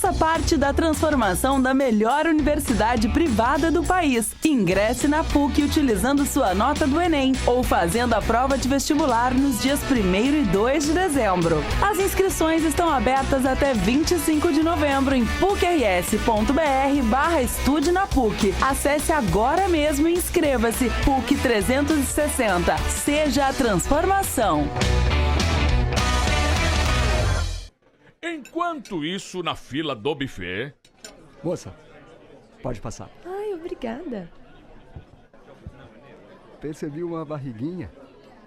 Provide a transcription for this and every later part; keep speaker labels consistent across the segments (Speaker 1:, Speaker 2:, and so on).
Speaker 1: Faça parte da transformação da melhor universidade privada do país. Ingresse na PUC utilizando sua nota do Enem ou fazendo a prova de vestibular nos dias 1º e 2 de dezembro. As inscrições estão abertas até 25 de novembro em pucrs.br/estude na PUC. Acesse agora mesmo e inscreva-se. PUC 360. Seja a transformação.
Speaker 2: Enquanto isso, na fila do buffet...
Speaker 3: Moça, pode passar.
Speaker 4: Ai, obrigada.
Speaker 3: Percebi uma barriguinha.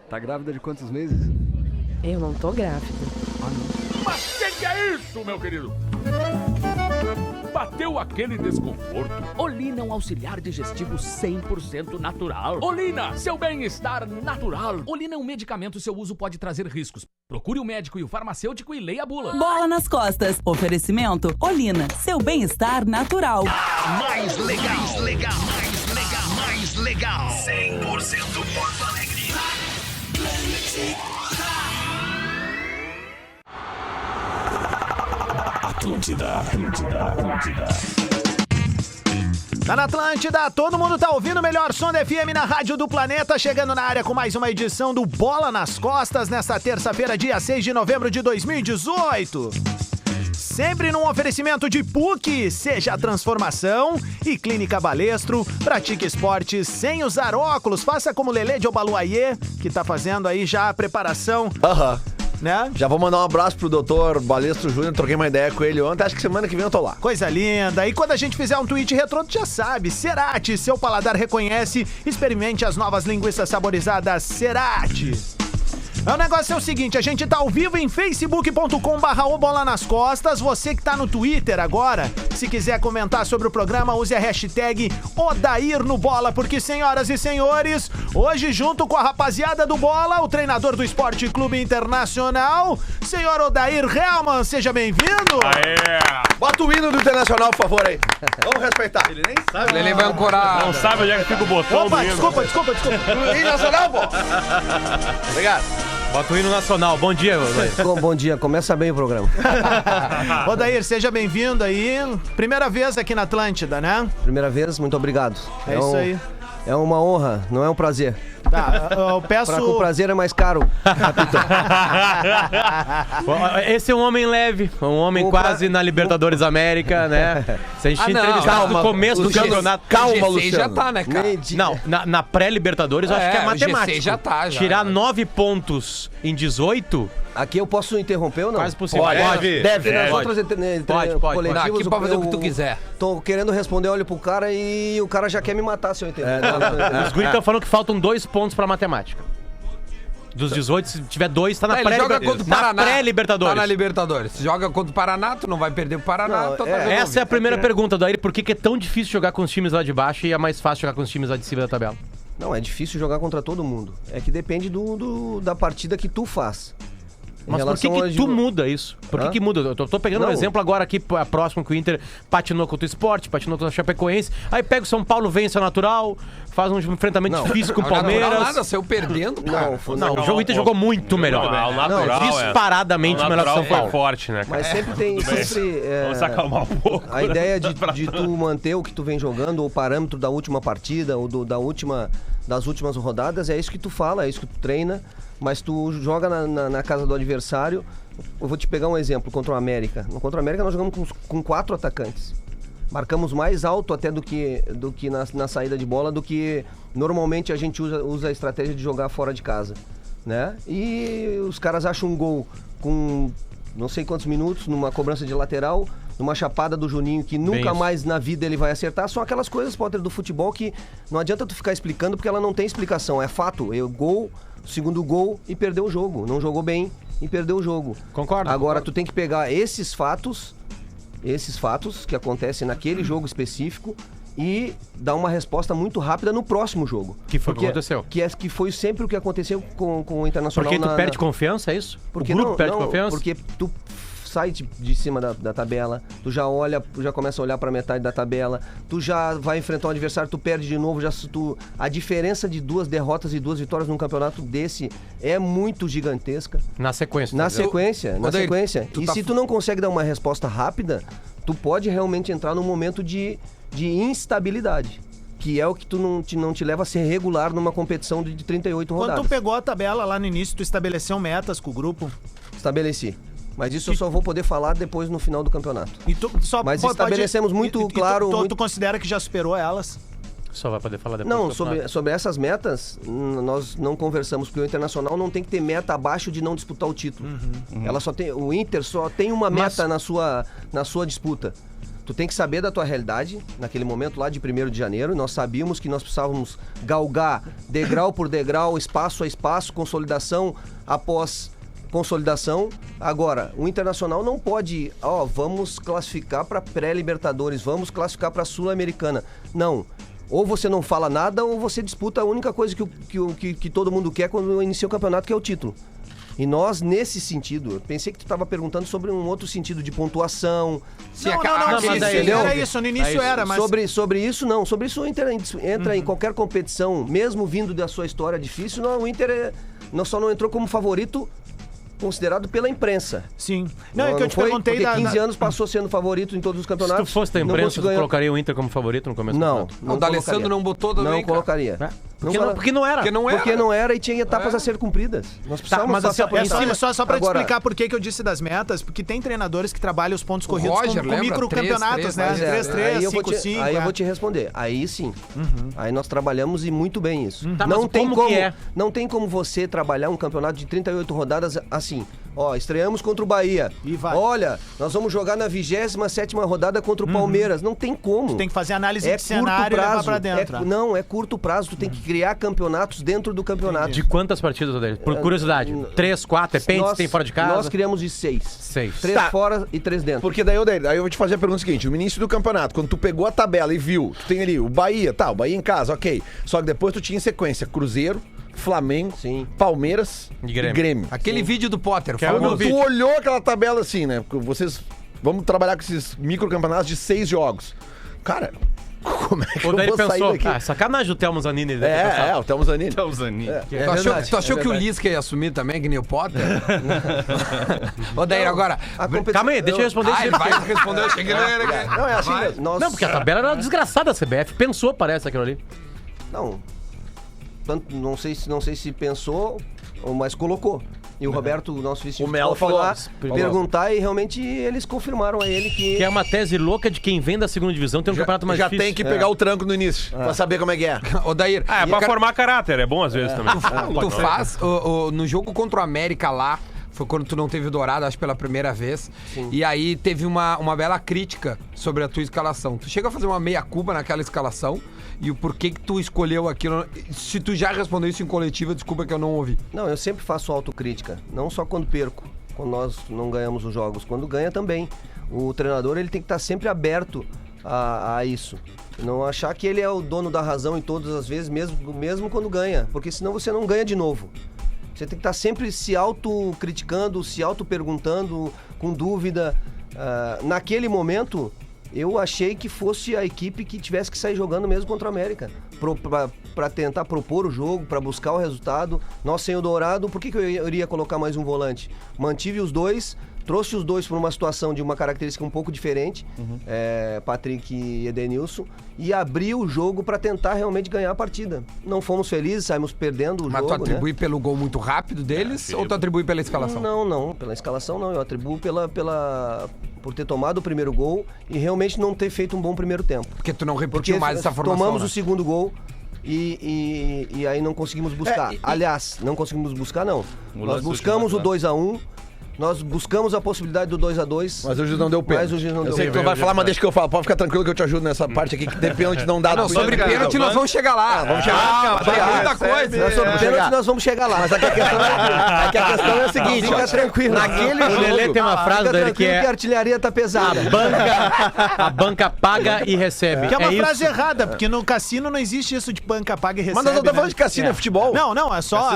Speaker 3: Tá grávida de quantos meses?
Speaker 4: Eu não tô grávida.
Speaker 3: Ah, não.
Speaker 2: Mas que é isso, meu querido? Bateu aquele desconforto?
Speaker 5: Olina é um auxiliar digestivo 100% natural. Olina, seu bem-estar natural. Olina é um medicamento, seu uso pode trazer riscos. Procure o médico e o farmacêutico e leia a bula.
Speaker 1: Bola nas costas. Oferecimento Olina, seu bem-estar natural.
Speaker 6: Mais legal. 100% Porto Alegre. Atlântida.
Speaker 7: Tá na Atlântida, todo mundo tá ouvindo o melhor som da FM na Rádio do Planeta, chegando na área com mais uma edição do Bola nas Costas, nesta terça-feira, dia 6 de novembro de 2018. Sempre num oferecimento de PUC, seja a transformação, e Clínica Balestro, pratique esportes sem usar óculos, faça como Lelê de Obaluayê, que tá fazendo aí já a preparação. Né?
Speaker 8: Já vou mandar um abraço pro doutor Balestro Júnior, troquei uma ideia com ele ontem, acho que semana que vem eu tô lá.
Speaker 7: Coisa linda, e quando a gente fizer um tweet retrô, tu já sabe, Cerati, seu paladar reconhece, experimente as novas linguiças saborizadas Cerati. O negócio é o seguinte, a gente tá ao vivo em facebook.com/o Bola nas Costas. Você que tá no Twitter agora, se quiser comentar sobre o programa, use a hashtag Odair no Bola, porque, senhoras e senhores, hoje junto com a rapaziada do Bola, o treinador do Esporte Clube Internacional, senhor Odair Hellmann, seja bem-vindo.
Speaker 2: Aê!
Speaker 8: Bota o hino do Internacional, por favor, aí. Vamos respeitar. Ele nem sabe.
Speaker 9: Ele vai ancorar.
Speaker 2: Não sabe onde é que fica o botão do hino.
Speaker 7: Desculpa.
Speaker 8: Hino nacional, pô. Obrigado.
Speaker 10: Bota o hino nacional. Bom dia, Odair.
Speaker 9: Bom dia, começa bem o programa.
Speaker 7: Odair, seja bem-vindo aí. Primeira vez aqui na Atlântida, né?
Speaker 9: Primeira vez, muito obrigado.
Speaker 7: É isso aí.
Speaker 9: É uma honra, não é um prazer.
Speaker 7: Tá, eu peço...
Speaker 9: O prazer é mais caro.
Speaker 10: Esse é um homem leve, um homem quase na Libertadores América, né? Se a gente entrevistar no começo do campeonato...
Speaker 8: Calma, Luciano.
Speaker 9: já tá, né, cara?
Speaker 10: Não, na pré-Libertadores eu acho que é matemática.
Speaker 9: O GC já tá, já.
Speaker 10: Tirar 9 pontos em 18...
Speaker 9: Aqui eu posso interromper ou não?
Speaker 10: Quase possível.
Speaker 9: Deve. Nas
Speaker 10: Pode.
Speaker 9: outras
Speaker 10: Pode.
Speaker 9: coletivas,
Speaker 5: Aqui pode fazer o que tu quiser.
Speaker 9: Tô querendo responder, olho pro cara e o cara já quer me matar se eu entender.
Speaker 10: Os guris estão falando que faltam 2 pontos pra matemática. Dos 18, se tiver 2, tá na pré-Libertadores.
Speaker 5: Tá na Libertadores. Se joga contra o Paraná, tu não vai perder o Paraná.
Speaker 10: Essa é a primeira pergunta, Daí. Por que é tão difícil jogar com os times lá de baixo e é mais fácil jogar com os times lá de cima da tabela?
Speaker 9: Não, é difícil jogar contra todo mundo. É que depende da partida que tu faz.
Speaker 10: Mas por que tu muda isso? Por que muda? Eu tô pegando um exemplo agora aqui, próximo que o Inter patinou contra o Sport, patinou contra o Chapecoense, aí pega o São Paulo, vence a natural, faz um enfrentamento difícil com o Palmeiras.
Speaker 5: Nada, saiu perdendo, cara.
Speaker 10: O Inter jogou muito melhor.
Speaker 2: O natural
Speaker 10: disparadamente melhor que o São Paulo.
Speaker 2: Foi forte, né, cara?
Speaker 9: Mas sempre tem...
Speaker 2: Vamos acalmar um pouco.
Speaker 9: A ideia de tu manter o que tu vem jogando, o parâmetro da última partida, ou das últimas rodadas, é isso que tu fala, é isso que tu treina. Mas tu joga na casa do adversário. Eu vou te pegar um exemplo contra o América. Contra o América nós jogamos com 4 atacantes. Marcamos mais alto até do que na saída de bola, do que normalmente a gente usa a estratégia de jogar fora de casa, né? E os caras acham um gol com não sei quantos minutos, numa cobrança de lateral, numa chapada do Juninho que nunca mais na vida ele vai acertar. São aquelas coisas, Potter, do futebol que não adianta tu ficar explicando, porque ela não tem explicação. É fato, segundo gol e perdeu o jogo. Não jogou bem e perdeu o jogo.
Speaker 10: Concordo.
Speaker 9: Agora, tu tem que pegar esses fatos que acontecem naquele jogo específico e dar uma resposta muito rápida no próximo jogo.
Speaker 10: Que foi o que aconteceu.
Speaker 9: Que foi sempre o que aconteceu com o Internacional.
Speaker 10: Porque tu perde confiança, é isso?
Speaker 9: Porque
Speaker 10: o grupo perde confiança?
Speaker 9: Porque tu sai de cima da tabela, tu já começa a olhar pra metade da tabela, tu já vai enfrentar um adversário, tu perde de novo, a diferença de 2 derrotas e 2 vitórias num campeonato desse é muito gigantesca.
Speaker 10: Na sequência.
Speaker 9: Na sequência. E se tu não consegue dar uma resposta rápida, tu pode realmente entrar num momento de instabilidade, que é o que tu não te leva a ser regular numa competição de 38 rodadas.
Speaker 7: Quando tu pegou a tabela lá no início, tu estabeleceu metas com o grupo?
Speaker 9: Estabeleci. Mas isso eu só vou poder falar depois no final do campeonato.
Speaker 7: E tu só
Speaker 9: Mas estabelecemos muito claro...
Speaker 7: Tu considera que já superou elas?
Speaker 10: Só vai poder falar depois.
Speaker 9: Não, sobre essas metas, nós não conversamos, porque o Internacional não tem que ter meta abaixo de não disputar o título. Ela só tem, o Inter só tem uma meta na sua disputa. Tu tem que saber da tua realidade, naquele momento lá de 1º de janeiro, nós sabíamos que nós precisávamos galgar degrau por degrau, espaço a espaço, consolidação após consolidação. Agora, o Internacional não pode, vamos classificar para pré-Libertadores, vamos classificar para Sul-Americana. Não. Ou você não fala nada, ou você disputa a única coisa que todo mundo quer quando inicia o campeonato, que é o título. E nós, nesse sentido, eu pensei que tu estava perguntando sobre um outro sentido de pontuação.
Speaker 7: Era isso, no início era, mas...
Speaker 9: Sobre isso, não. Sobre isso o Inter entra em qualquer competição, mesmo vindo da sua história difícil, o Inter só não entrou como favorito considerado pela imprensa.
Speaker 7: Sim. Não, é que eu te perguntei...
Speaker 9: Porque 15 anos passou sendo favorito em todos os campeonatos.
Speaker 10: Se tu fosse da imprensa, tu colocaria o Inter como favorito no começo do campeonato?
Speaker 9: Não,
Speaker 11: o D'Alessandro não botou também,
Speaker 9: não colocaria.
Speaker 10: Porque não era.
Speaker 9: Porque não era e tinha etapas a ser cumpridas. Nós precisávamos
Speaker 10: passar por
Speaker 7: isso. Só pra te explicar por que eu disse das metas, porque tem treinadores que trabalham os pontos corridos com microcampeonatos, né? 3-3, 5-5.
Speaker 9: Aí eu vou te responder. Aí sim. Aí nós trabalhamos e muito bem isso. Não tem como você trabalhar um campeonato de 38 rodadas assim. Estreamos contra o Bahia. Olha, nós vamos jogar na 27ª rodada contra o Palmeiras. Não tem como.
Speaker 7: Tu tem que fazer análise de cenário e levar pra dentro.
Speaker 9: Não, é curto prazo. Tu tem que criar campeonatos dentro do campeonato.
Speaker 10: De quantas partidas, Odair? Por curiosidade. 3, 4, depende se tem fora de casa.
Speaker 9: Nós criamos de 6.
Speaker 10: 6.
Speaker 9: 3 fora e 3 dentro.
Speaker 8: Porque daí, Odair, aí eu vou te fazer a pergunta seguinte. No início do campeonato, quando tu pegou a tabela e viu, tu tem ali o Bahia, o Bahia em casa, ok. Só que depois tu tinha em sequência Cruzeiro, Flamengo, Palmeiras e Grêmio.
Speaker 11: Aquele vídeo do Potter.
Speaker 8: Quando tu olhou aquela tabela assim, né? Vocês... Vamos trabalhar com esses microcampeonatos de 6 jogos. Cara... Como é que eu vou sair daqui?
Speaker 10: Sacanagem o Thelmo Zanini.
Speaker 8: O Thelmo Zanini.
Speaker 11: Tu achou que o Lisca ia assumir também, que nem o Potter? Odair, agora...
Speaker 10: Calma aí, deixa eu responder isso.
Speaker 11: Ele vai responder, eu cheguei nele.
Speaker 8: Não, é assim mesmo.
Speaker 10: Não, porque a tabela era desgraçada, a CBF. Pensou, parece, aquilo ali.
Speaker 9: Não sei se pensou, mas colocou. E o Roberto, o nosso
Speaker 8: vice-presidente, foi lá
Speaker 9: perguntar e realmente eles confirmaram a ele que...
Speaker 10: é uma tese louca de quem vem da segunda divisão tem um campeonato mais difícil.
Speaker 8: Já tem que pegar o tranco no início, pra saber como é que é.
Speaker 11: Odair...
Speaker 2: É pra formar caráter, é bom às vezes também.
Speaker 11: Tu faz, no jogo contra o América lá, foi quando tu não teve o Dourado, acho pela primeira vez. Sim. E aí teve uma bela crítica sobre a tua escalação. Tu chega a fazer uma meia-culpa naquela escalação e o porquê que tu escolheu aquilo. Se tu já respondeu isso em coletiva, desculpa que eu não ouvi.
Speaker 9: Não, eu sempre faço autocrítica. Não só quando perco, quando nós não ganhamos os jogos. Quando ganha também. O treinador ele tem que estar sempre aberto a isso. Não achar que ele é o dono da razão em todas as vezes, mesmo quando ganha. Porque senão você não ganha de novo. Você tem que estar sempre se auto-criticando, se auto-perguntando, com dúvida. Naquele momento, eu achei que fosse a equipe que tivesse que sair jogando mesmo contra o América. Para tentar propor o jogo, para buscar o resultado. Nós sem o Dourado, por que eu iria colocar mais um volante? Mantive os dois, trouxe os dois para uma situação de uma característica um pouco diferente, Patrick e Edenilson, e abri o jogo para tentar realmente ganhar a partida. Não fomos felizes, saímos perdendo o jogo.
Speaker 11: Mas tu atribui pelo gol muito rápido deles ou tu atribui pela escalação?
Speaker 9: Não, pela escalação não. Eu atribuo por ter tomado o primeiro gol e realmente não ter feito um bom primeiro tempo.
Speaker 11: Porque tu não repetiu mais essa formação,
Speaker 9: tomamos o segundo gol e aí não conseguimos buscar. Aliás, não conseguimos buscar, não. Nós buscamos o 2-1. Nós buscamos a possibilidade do 2-2.
Speaker 8: Mas o juiz não deu pênalti. Eu sei que tu vai falar, mas deixa que eu falo. Pode ficar tranquilo que eu te ajudo nessa parte aqui, que tem pênalti não dá.
Speaker 11: Não, sobre pênalti nós vamos chegar lá.
Speaker 8: Vamos chegar.
Speaker 11: Tem muita coisa.
Speaker 9: Sobre pênalti nós vamos chegar lá. Mas aqui a questão é a seguinte. Fica tranquilo.
Speaker 10: Naquele jogo... O Lelê tem uma frase dele que
Speaker 9: a artilharia tá pesada.
Speaker 10: A banca paga e recebe.
Speaker 7: Que é uma frase errada, porque no cassino não existe isso de banca paga e recebe.
Speaker 8: Mas nós não estamos falando de cassino, é futebol.
Speaker 7: Não, é só...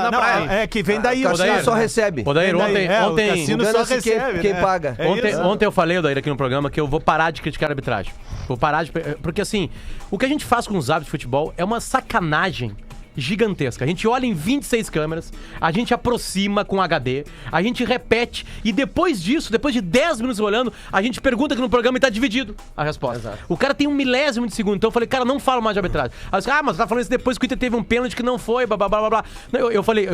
Speaker 7: É que vem daí.
Speaker 9: O cassino só recebe.
Speaker 10: Odair, ontem...
Speaker 7: O cassino só recebe.
Speaker 9: Quem paga.
Speaker 10: Ontem eu falei, Odair, aqui no programa, que eu vou parar de criticar a arbitragem. Vou parar de... Porque assim, o que a gente faz com os árbitros de futebol é uma sacanagem gigantesca. A gente olha em 26 câmeras, a gente aproxima com HD, a gente repete e depois disso, depois de 10 minutos olhando, a gente pergunta que no programa e tá dividido a resposta. Exato. O cara tem 1 milésimo de segundo, então eu falei, cara, não fala mais de arbitragem. Aí eu disse, mas você tá falando isso depois que o Inter teve um pênalti que não foi, blá blá blá blá.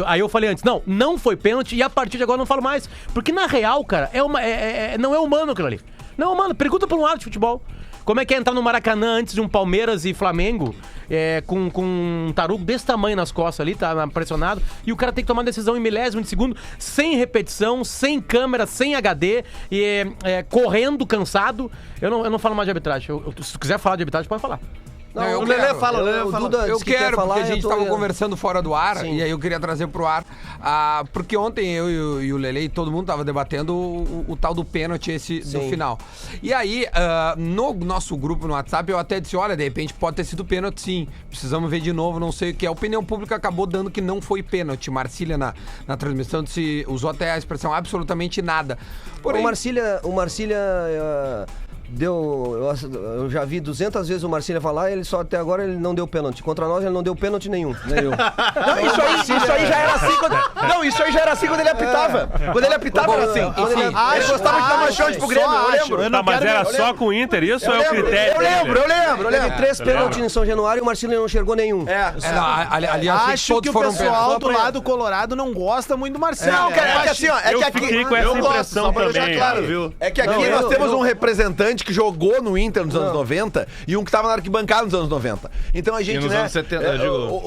Speaker 10: Aí eu falei antes, não foi pênalti e a partir de agora não falo mais. Porque na real, cara, não é humano aquilo ali. Não é humano, pergunta pra um árbitro de futebol. Como é que é entrar no Maracanã antes de um Palmeiras e Flamengo com um tarugo desse tamanho nas costas ali, tá pressionado, e o cara tem que tomar decisão em milésimo de segundo, sem repetição, sem câmera, sem HD, correndo, cansado. Eu não falo mais de arbitragem. Se tu quiser falar de arbitragem, pode falar.
Speaker 11: Não, o Lelê fala, eu quero, porque a gente tava conversando fora do ar, e aí eu queria trazer pro ar, porque ontem eu e o Lelê e todo mundo tava debatendo o tal do pênalti do final. E aí, no nosso grupo no WhatsApp, eu até disse, olha, de repente pode ter sido pênalti sim, precisamos ver de novo, não sei o que é. A opinião pública acabou dando que não foi pênalti. Marcília na transmissão usou até a expressão absolutamente nada. Porém,
Speaker 9: o Marcília eu já vi 200 vezes o Marcília falar e até agora ele não deu pênalti. Contra nós ele não deu pênalti nenhum.
Speaker 8: Isso aí já era assim quando ele apitava. Quando ele apitava era assim. Ele gostava de dar uma chance pro Grêmio, eu lembro.
Speaker 2: Mas era só com o Inter, isso é o critério?
Speaker 8: Eu lembro.
Speaker 9: Teve 3 pênaltis em São Januário e o Marcília não enxergou nenhum.
Speaker 11: Ali
Speaker 7: acho que o pessoal do lado colorado não gosta muito do Marcília.
Speaker 8: Não, cara, é que assim, ó.
Speaker 2: Eu fiquei com essa impressão também.
Speaker 8: É que aqui nós temos um representante que jogou no Inter nos anos 90 e um que tava na arquibancada nos anos 90. Então a gente,
Speaker 2: nos anos 70, eu digo.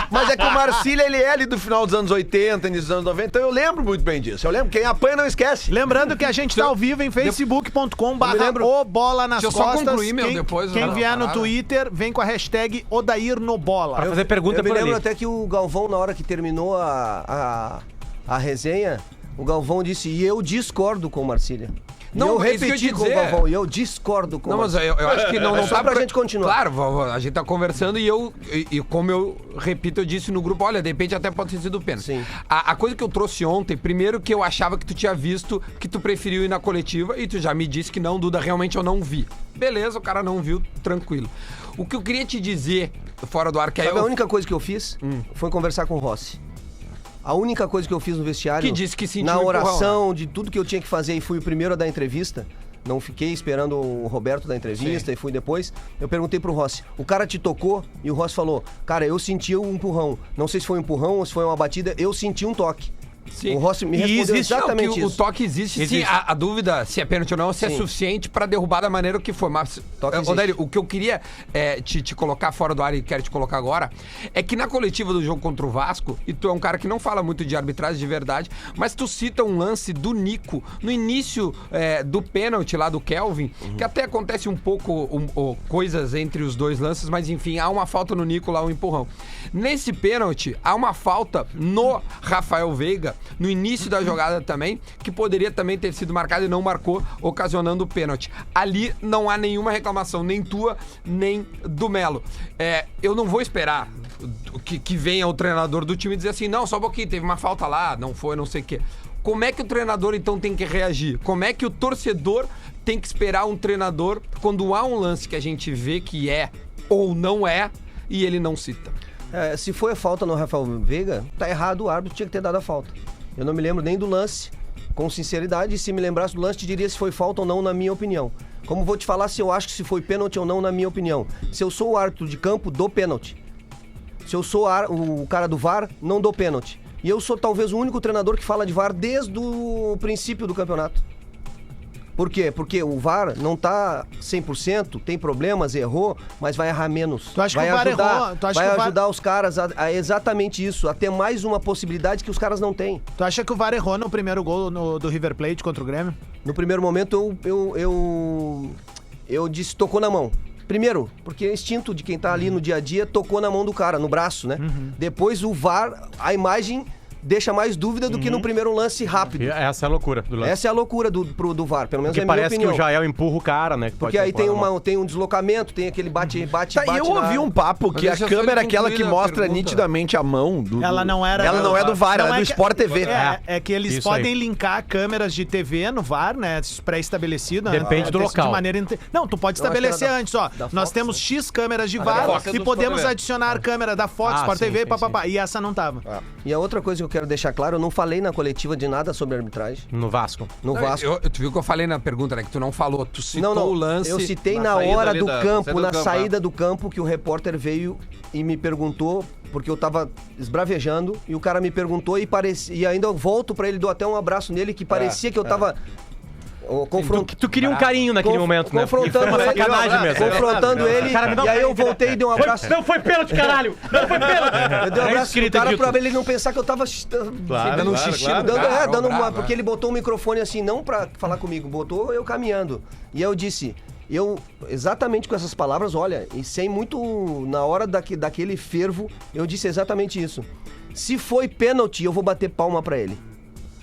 Speaker 8: Mas é que o Marcília, ele é ali do final dos anos 80, início dos anos 90, então eu lembro muito bem disso. Eu lembro, quem apanha não esquece.
Speaker 7: Lembrando que a gente tá ao vivo em facebook.com/obola nas costas.
Speaker 11: Deixa eu só concluir, depois.
Speaker 7: Quem vier no Twitter, vem com a hashtag OdairNobola.
Speaker 10: Pra fazer pergunta
Speaker 9: eu me lembro até que o Galvão, na hora que terminou a resenha, o Galvão disse, e eu discordo com o Marcília.
Speaker 11: Não,
Speaker 9: eu repeti com o Galvão e eu discordo com o
Speaker 11: Marcília. Não, mas eu acho que não
Speaker 9: só
Speaker 11: tá
Speaker 9: pra gente continuar.
Speaker 11: Claro, a gente tá conversando e como eu repito, eu disse no grupo, olha, de repente até pode ter sido pênalti.
Speaker 9: Sim.
Speaker 11: A coisa que eu trouxe ontem, primeiro que eu achava que tu tinha visto, que tu preferiu ir na coletiva e tu já me disse que não, Duda, realmente eu não vi. Beleza, o cara não viu, tranquilo. O que eu queria te dizer, fora do ar, que
Speaker 9: a única coisa que eu fiz foi conversar com o Rossi. A única coisa que eu fiz no vestiário,
Speaker 11: que disse que sentiu
Speaker 9: na oração, de tudo que eu tinha que fazer, e fui o primeiro a dar entrevista, não fiquei esperando o Roberto dar entrevista, e fui depois, eu perguntei pro Rossi, o cara te tocou? E o Rossi falou, cara, eu senti um empurrão, não sei se foi um empurrão ou se foi uma batida, eu senti um toque.
Speaker 11: Sim.
Speaker 9: O Rossi me respondeu exatamente isso.
Speaker 11: O toque existe. Sim, a dúvida se é pênalti ou não, se é suficiente pra derrubar da maneira que foi. Mas, Odair, o que eu queria te colocar fora do ar e quero te colocar agora, é que na coletiva do jogo contra o Vasco, e tu é um cara que não fala muito de arbitragem de verdade, mas tu cita um lance do Nico, no início do pênalti lá do Kelvin, que até acontece um pouco coisas entre os dois lances, mas enfim, há uma falta no Nico lá, um empurrão. Nesse pênalti, há uma falta no Rafael Veiga, no início da jogada também, que poderia também ter sido marcado e não marcou, ocasionando o pênalti. Ali não há nenhuma reclamação, nem tua, nem do Melo. Eu não vou esperar que venha o treinador do time dizer assim, não, só um pouquinho, teve uma falta lá, não foi, não sei o quê. Como é que o treinador então tem que reagir? Como é que o torcedor tem que esperar um treinador quando há um lance que a gente vê que é ou não é e ele não cita?
Speaker 9: Se foi a falta no Rafael Veiga, tá errado, o árbitro tinha que ter dado a falta. Eu não me lembro nem do lance, com sinceridade, e se me lembrasse do lance, te diria se foi falta ou não, na minha opinião. Como vou te falar se eu acho que se foi pênalti ou não, na minha opinião. Se eu sou o árbitro de campo, dou pênalti. Se eu sou o cara do VAR, não dou pênalti. E eu sou talvez o único treinador que fala de VAR desde o princípio do campeonato. Por quê? Porque o VAR não tá 100%, tem problemas, errou, mas vai errar menos.
Speaker 7: Tu acha que o VAR errou?
Speaker 9: Vai ajudar os caras a exatamente isso, a ter mais uma possibilidade que os caras não têm.
Speaker 7: Tu acha que o VAR errou no primeiro gol do River Plate contra o Grêmio?
Speaker 9: No primeiro momento eu disse, tocou na mão. Primeiro, porque é instinto de quem tá ali no dia a dia, tocou na mão do cara, no braço, né? Depois o VAR, a imagem deixa mais dúvida do que no primeiro lance rápido.
Speaker 10: E essa é a loucura do lance.
Speaker 9: Essa é a loucura do VAR, pelo menos
Speaker 10: Porque
Speaker 9: é a minha
Speaker 10: parece
Speaker 9: opinião.
Speaker 10: que o Jael empurra o cara, né?
Speaker 9: Porque aí tem um deslocamento, tem aquele bate.
Speaker 8: Tá, e eu ouvi um papo que a câmera é aquela que mostra nitidamente a mão do...
Speaker 7: Ela não era...
Speaker 8: Ela não é do VAR, ela é do Sport TV.
Speaker 7: É que eles podem linkar câmeras de TV no VAR, né? Pré-estabelecido.
Speaker 10: Depende do local.
Speaker 7: De maneira Não, tu pode estabelecer antes, ó. Nós temos X câmeras de VAR e podemos adicionar câmera da Fox, Sport TV, papapá. E essa não tava.
Speaker 9: E a outra coisa que eu quero deixar claro, eu não falei na coletiva de nada sobre arbitragem.
Speaker 10: No Vasco.
Speaker 9: No Vasco.
Speaker 11: Tu viu que eu falei na pergunta, né? Que tu não falou. Tu citou o lance.
Speaker 9: Eu citei na hora do campo, na saída do campo, que o repórter veio e me perguntou, porque eu tava esbravejando, e o cara me perguntou e ainda eu volto pra ele, dou até um abraço nele, que parecia que eu tava...
Speaker 10: Tu queria um carinho naquele momento, né?
Speaker 9: Confrontando
Speaker 10: uma
Speaker 9: ele,
Speaker 10: sacanagem mesmo.
Speaker 9: Confrontando ele, e aí eu voltei e dei um abraço.
Speaker 10: Não foi pênalti, caralho! Não foi pênalti!
Speaker 9: Eu dei um abraço pro cara pra ele não pensar que eu tava dando um xixi. Porque ele botou o microfone assim, não pra falar comigo, botou eu caminhando. E aí eu disse... exatamente com essas palavras, olha, e sem muito... Na hora daquele fervo, eu disse exatamente isso. Se foi pênalti, eu vou bater palma pra ele.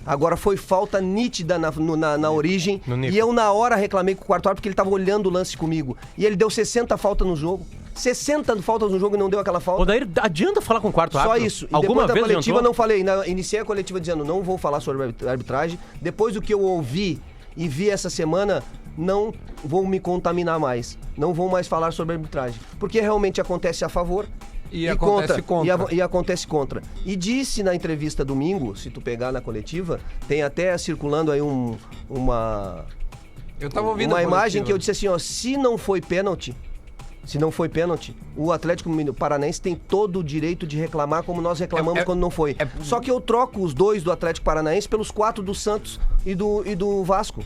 Speaker 9: Agora foi falta nítida na origem. E eu na hora reclamei com o quarto árbitro porque ele tava olhando o lance comigo. E ele deu 60 faltas no jogo. 60 faltas no jogo e não deu aquela falta.
Speaker 10: Ô, daí adianta falar com o quarto árbitro?
Speaker 9: Só isso.
Speaker 10: Alguma
Speaker 9: depois da
Speaker 10: vez
Speaker 9: coletiva
Speaker 10: adiantou?
Speaker 9: não falei. Iniciei a coletiva dizendo não vou falar sobre arbitragem. Depois do que eu ouvi e vi essa semana, não vou me contaminar mais. Não vou mais falar sobre arbitragem. Porque realmente acontece a favor. E acontece contra. E acontece contra. E disse na entrevista domingo, se tu pegar na coletiva, tem até circulando aí uma imagem que eu disse assim, ó, se não foi pênalti, o Atlético Paranaense tem todo o direito de reclamar como nós reclamamos quando não foi. Só que eu troco os 2 do Atlético Paranaense pelos 4 do Santos e do Vasco.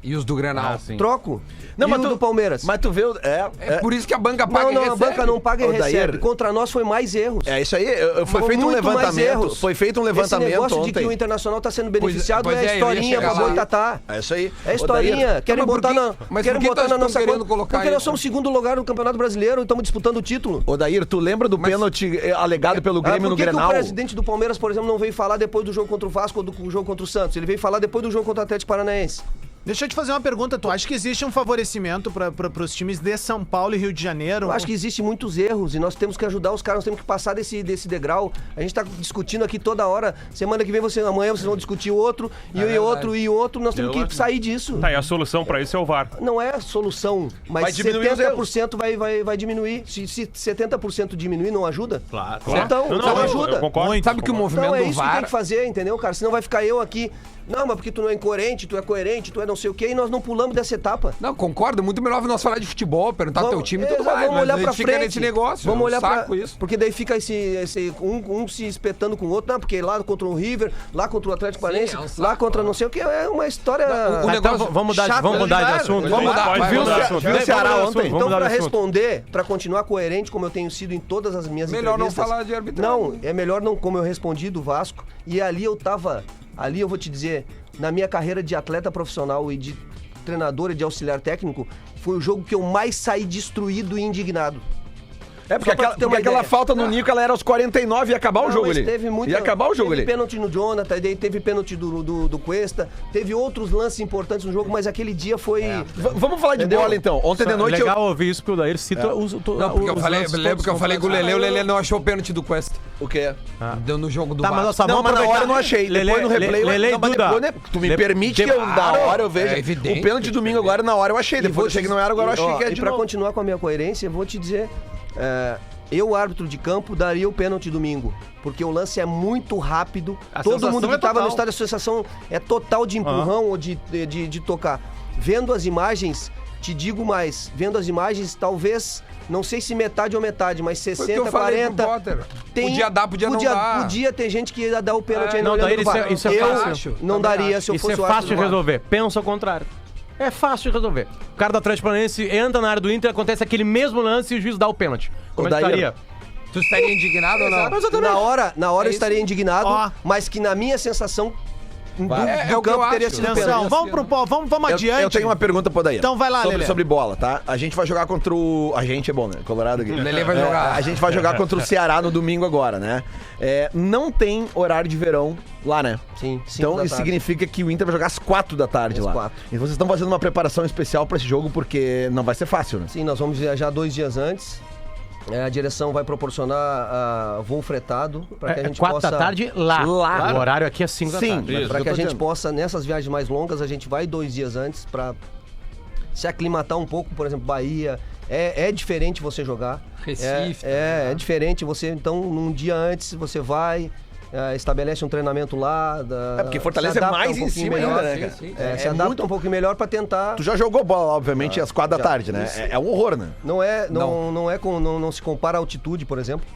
Speaker 11: E os do Grenal.
Speaker 9: Troco.
Speaker 8: Não,
Speaker 9: e
Speaker 8: mas
Speaker 9: o do Palmeiras.
Speaker 8: Mas tu vê...
Speaker 11: É por isso que a banca paga e recebe.
Speaker 9: A banca não paga e recebe. Contra nós foi mais erros.
Speaker 8: É isso aí. Foi feito um levantamento. Foi feito um levantamento
Speaker 9: Esse negócio
Speaker 8: ontem.
Speaker 9: de que o Internacional tá sendo beneficiado é historinha pra boitatá.
Speaker 8: É isso aí.
Speaker 9: É historinha. Querem botar na nossa
Speaker 11: conta.
Speaker 9: Porque nós somos 2º lugar no Campeonato Brasileiro e estamos disputando o título.
Speaker 8: Odair, tu lembra do pênalti alegado pelo Grêmio no Grenal?
Speaker 9: Por que o presidente do Palmeiras, por exemplo, não veio falar depois do jogo contra o Vasco ou do jogo contra o Santos? Ele veio falar depois do jogo contra o Atlético Paranaense.
Speaker 7: Deixa eu te fazer uma pergunta. Tu acha que existe um favorecimento para os times de São Paulo e Rio de Janeiro?
Speaker 9: Eu acho que existem muitos erros e nós temos que ajudar os caras, nós temos que passar desse degrau. A gente tá discutindo aqui toda hora. Semana que vem, amanhã vocês vão discutir outro, e outro. Nós temos que sair disso.
Speaker 2: Tá, e a solução pra isso é o VAR.
Speaker 9: Não é solução, mas 70% vai diminuir. Se 70% diminuir, não ajuda?
Speaker 2: Claro.
Speaker 9: Então, não ajuda.
Speaker 2: Eu concordo.
Speaker 11: Sabe que o movimento
Speaker 9: então, é
Speaker 11: do
Speaker 9: isso
Speaker 11: VAR...
Speaker 9: que tem que fazer, entendeu, cara? Senão vai ficar eu aqui... Não, mas porque tu não é incoerente, tu é coerente, tu é não sei o quê, e nós não pulamos dessa etapa.
Speaker 11: Não, concordo, muito melhor nós falar de futebol, perguntar do teu time e tudo mais.
Speaker 9: Vamos olhar pra frente.
Speaker 11: Nesse negócio,
Speaker 9: vamos olhar pra
Speaker 11: isso.
Speaker 9: Porque daí fica um se espetando com o outro, não, porque lá contra o River, lá contra o Atlético Paranaense, lá contra não sei o quê, é uma história...
Speaker 10: Vamos mudar de assunto.
Speaker 8: Viu o Ceará ontem?
Speaker 9: Então, pra responder, pra continuar coerente, como eu tenho sido em todas as minhas
Speaker 11: entrevistas... Melhor não falar de arbitragem.
Speaker 9: Não, é melhor não, como eu respondi do Vasco, e ali eu vou te dizer... Na minha carreira de atleta profissional e de treinador e de auxiliar técnico, foi o jogo que eu mais saí destruído e indignado.
Speaker 8: É, porque aquela falta no Nico, ela era aos 49 e ia acabar o jogo ali. Ia acabar o jogo ali.
Speaker 9: Teve pênalti no Jonathan, teve pênalti do Cuesta, teve outros lances importantes no jogo, mas aquele dia foi...
Speaker 8: Vamos falar de bola, então. Ontem de noite...
Speaker 10: Legal ouvir isso, porque o Daír cita os...
Speaker 11: Não, porque lembro que eu falei com o Lelê não achou o pênalti do Cuesta.
Speaker 8: O quê?
Speaker 11: Deu no jogo do
Speaker 10: Vasco.
Speaker 8: Não, mas na hora eu não achei. Depois no replay...
Speaker 10: Lelê e Duda.
Speaker 8: Tu me permite que eu, na hora, eu veja. O pênalti de domingo agora, na hora eu achei. Depois eu achei que não era, agora eu achei que é de novo.
Speaker 9: E pra continuar com a minha coerência, eu vou te dizer... Eu, árbitro de campo, daria o pênalti domingo. Porque o lance é muito rápido. Todo mundo que estava no estádio, a sensação é total de empurrão ou de tocar. Vendo as imagens, te digo mais. Vendo as imagens, talvez... Não sei se metade ou metade, mas 60, 40...
Speaker 11: Podia dar, podia não dar.
Speaker 9: Podia ter gente que ia dar o pênalti aí
Speaker 10: não, Daír, isso é fácil.
Speaker 9: Não daria se eu fosse o árbitro.
Speaker 10: Isso é fácil de resolver. Pensa ao contrário. É fácil de resolver. O cara do Atlético Paranaense entra na área do Inter, acontece aquele mesmo lance e o juiz dá o pênalti. Como é que estaria?
Speaker 11: Tu estaria indignado ou não?
Speaker 9: Na hora eu estaria indignado, mas que na minha sensação,
Speaker 11: o que eu acho.
Speaker 7: Atenção, vamos adiante.
Speaker 8: Eu tenho uma pergunta pro Odair.
Speaker 7: Então vai lá, Lelê.
Speaker 8: Sobre bola, tá? A gente vai jogar contra o... A gente é bom, né? Colorado aqui.
Speaker 11: O Lelê vai jogar.
Speaker 8: A gente vai jogar contra o Ceará no domingo agora, né? Não tem horário de verão lá, né?
Speaker 9: Sim,
Speaker 8: então isso significa que o Inter vai jogar às 4 da tarde lá. 4. E vocês estão fazendo uma preparação especial pra esse jogo porque não vai ser fácil, né?
Speaker 9: Sim, nós vamos viajar 2 dias antes. A direção vai proporcionar voo fretado para que a gente
Speaker 10: 4
Speaker 9: possa...
Speaker 10: 4 da tarde lá.
Speaker 9: Claro.
Speaker 10: O horário aqui é 5 da tarde.
Speaker 9: Para que a gente possa, nessas viagens mais longas, a gente vai 2 dias antes para se aclimatar um pouco. Por exemplo, Bahia, é diferente você jogar.
Speaker 11: Recife.
Speaker 9: É diferente você, então, num dia antes você vai... estabelece um treinamento lá.
Speaker 8: Porque Fortaleza é mais em cima ainda, né?
Speaker 9: Se adapta um pouquinho melhor pra tentar.
Speaker 8: Tu já jogou bola, obviamente, às 4 da tarde, né? É um horror, né?
Speaker 9: Não se compara a altitude, por exemplo.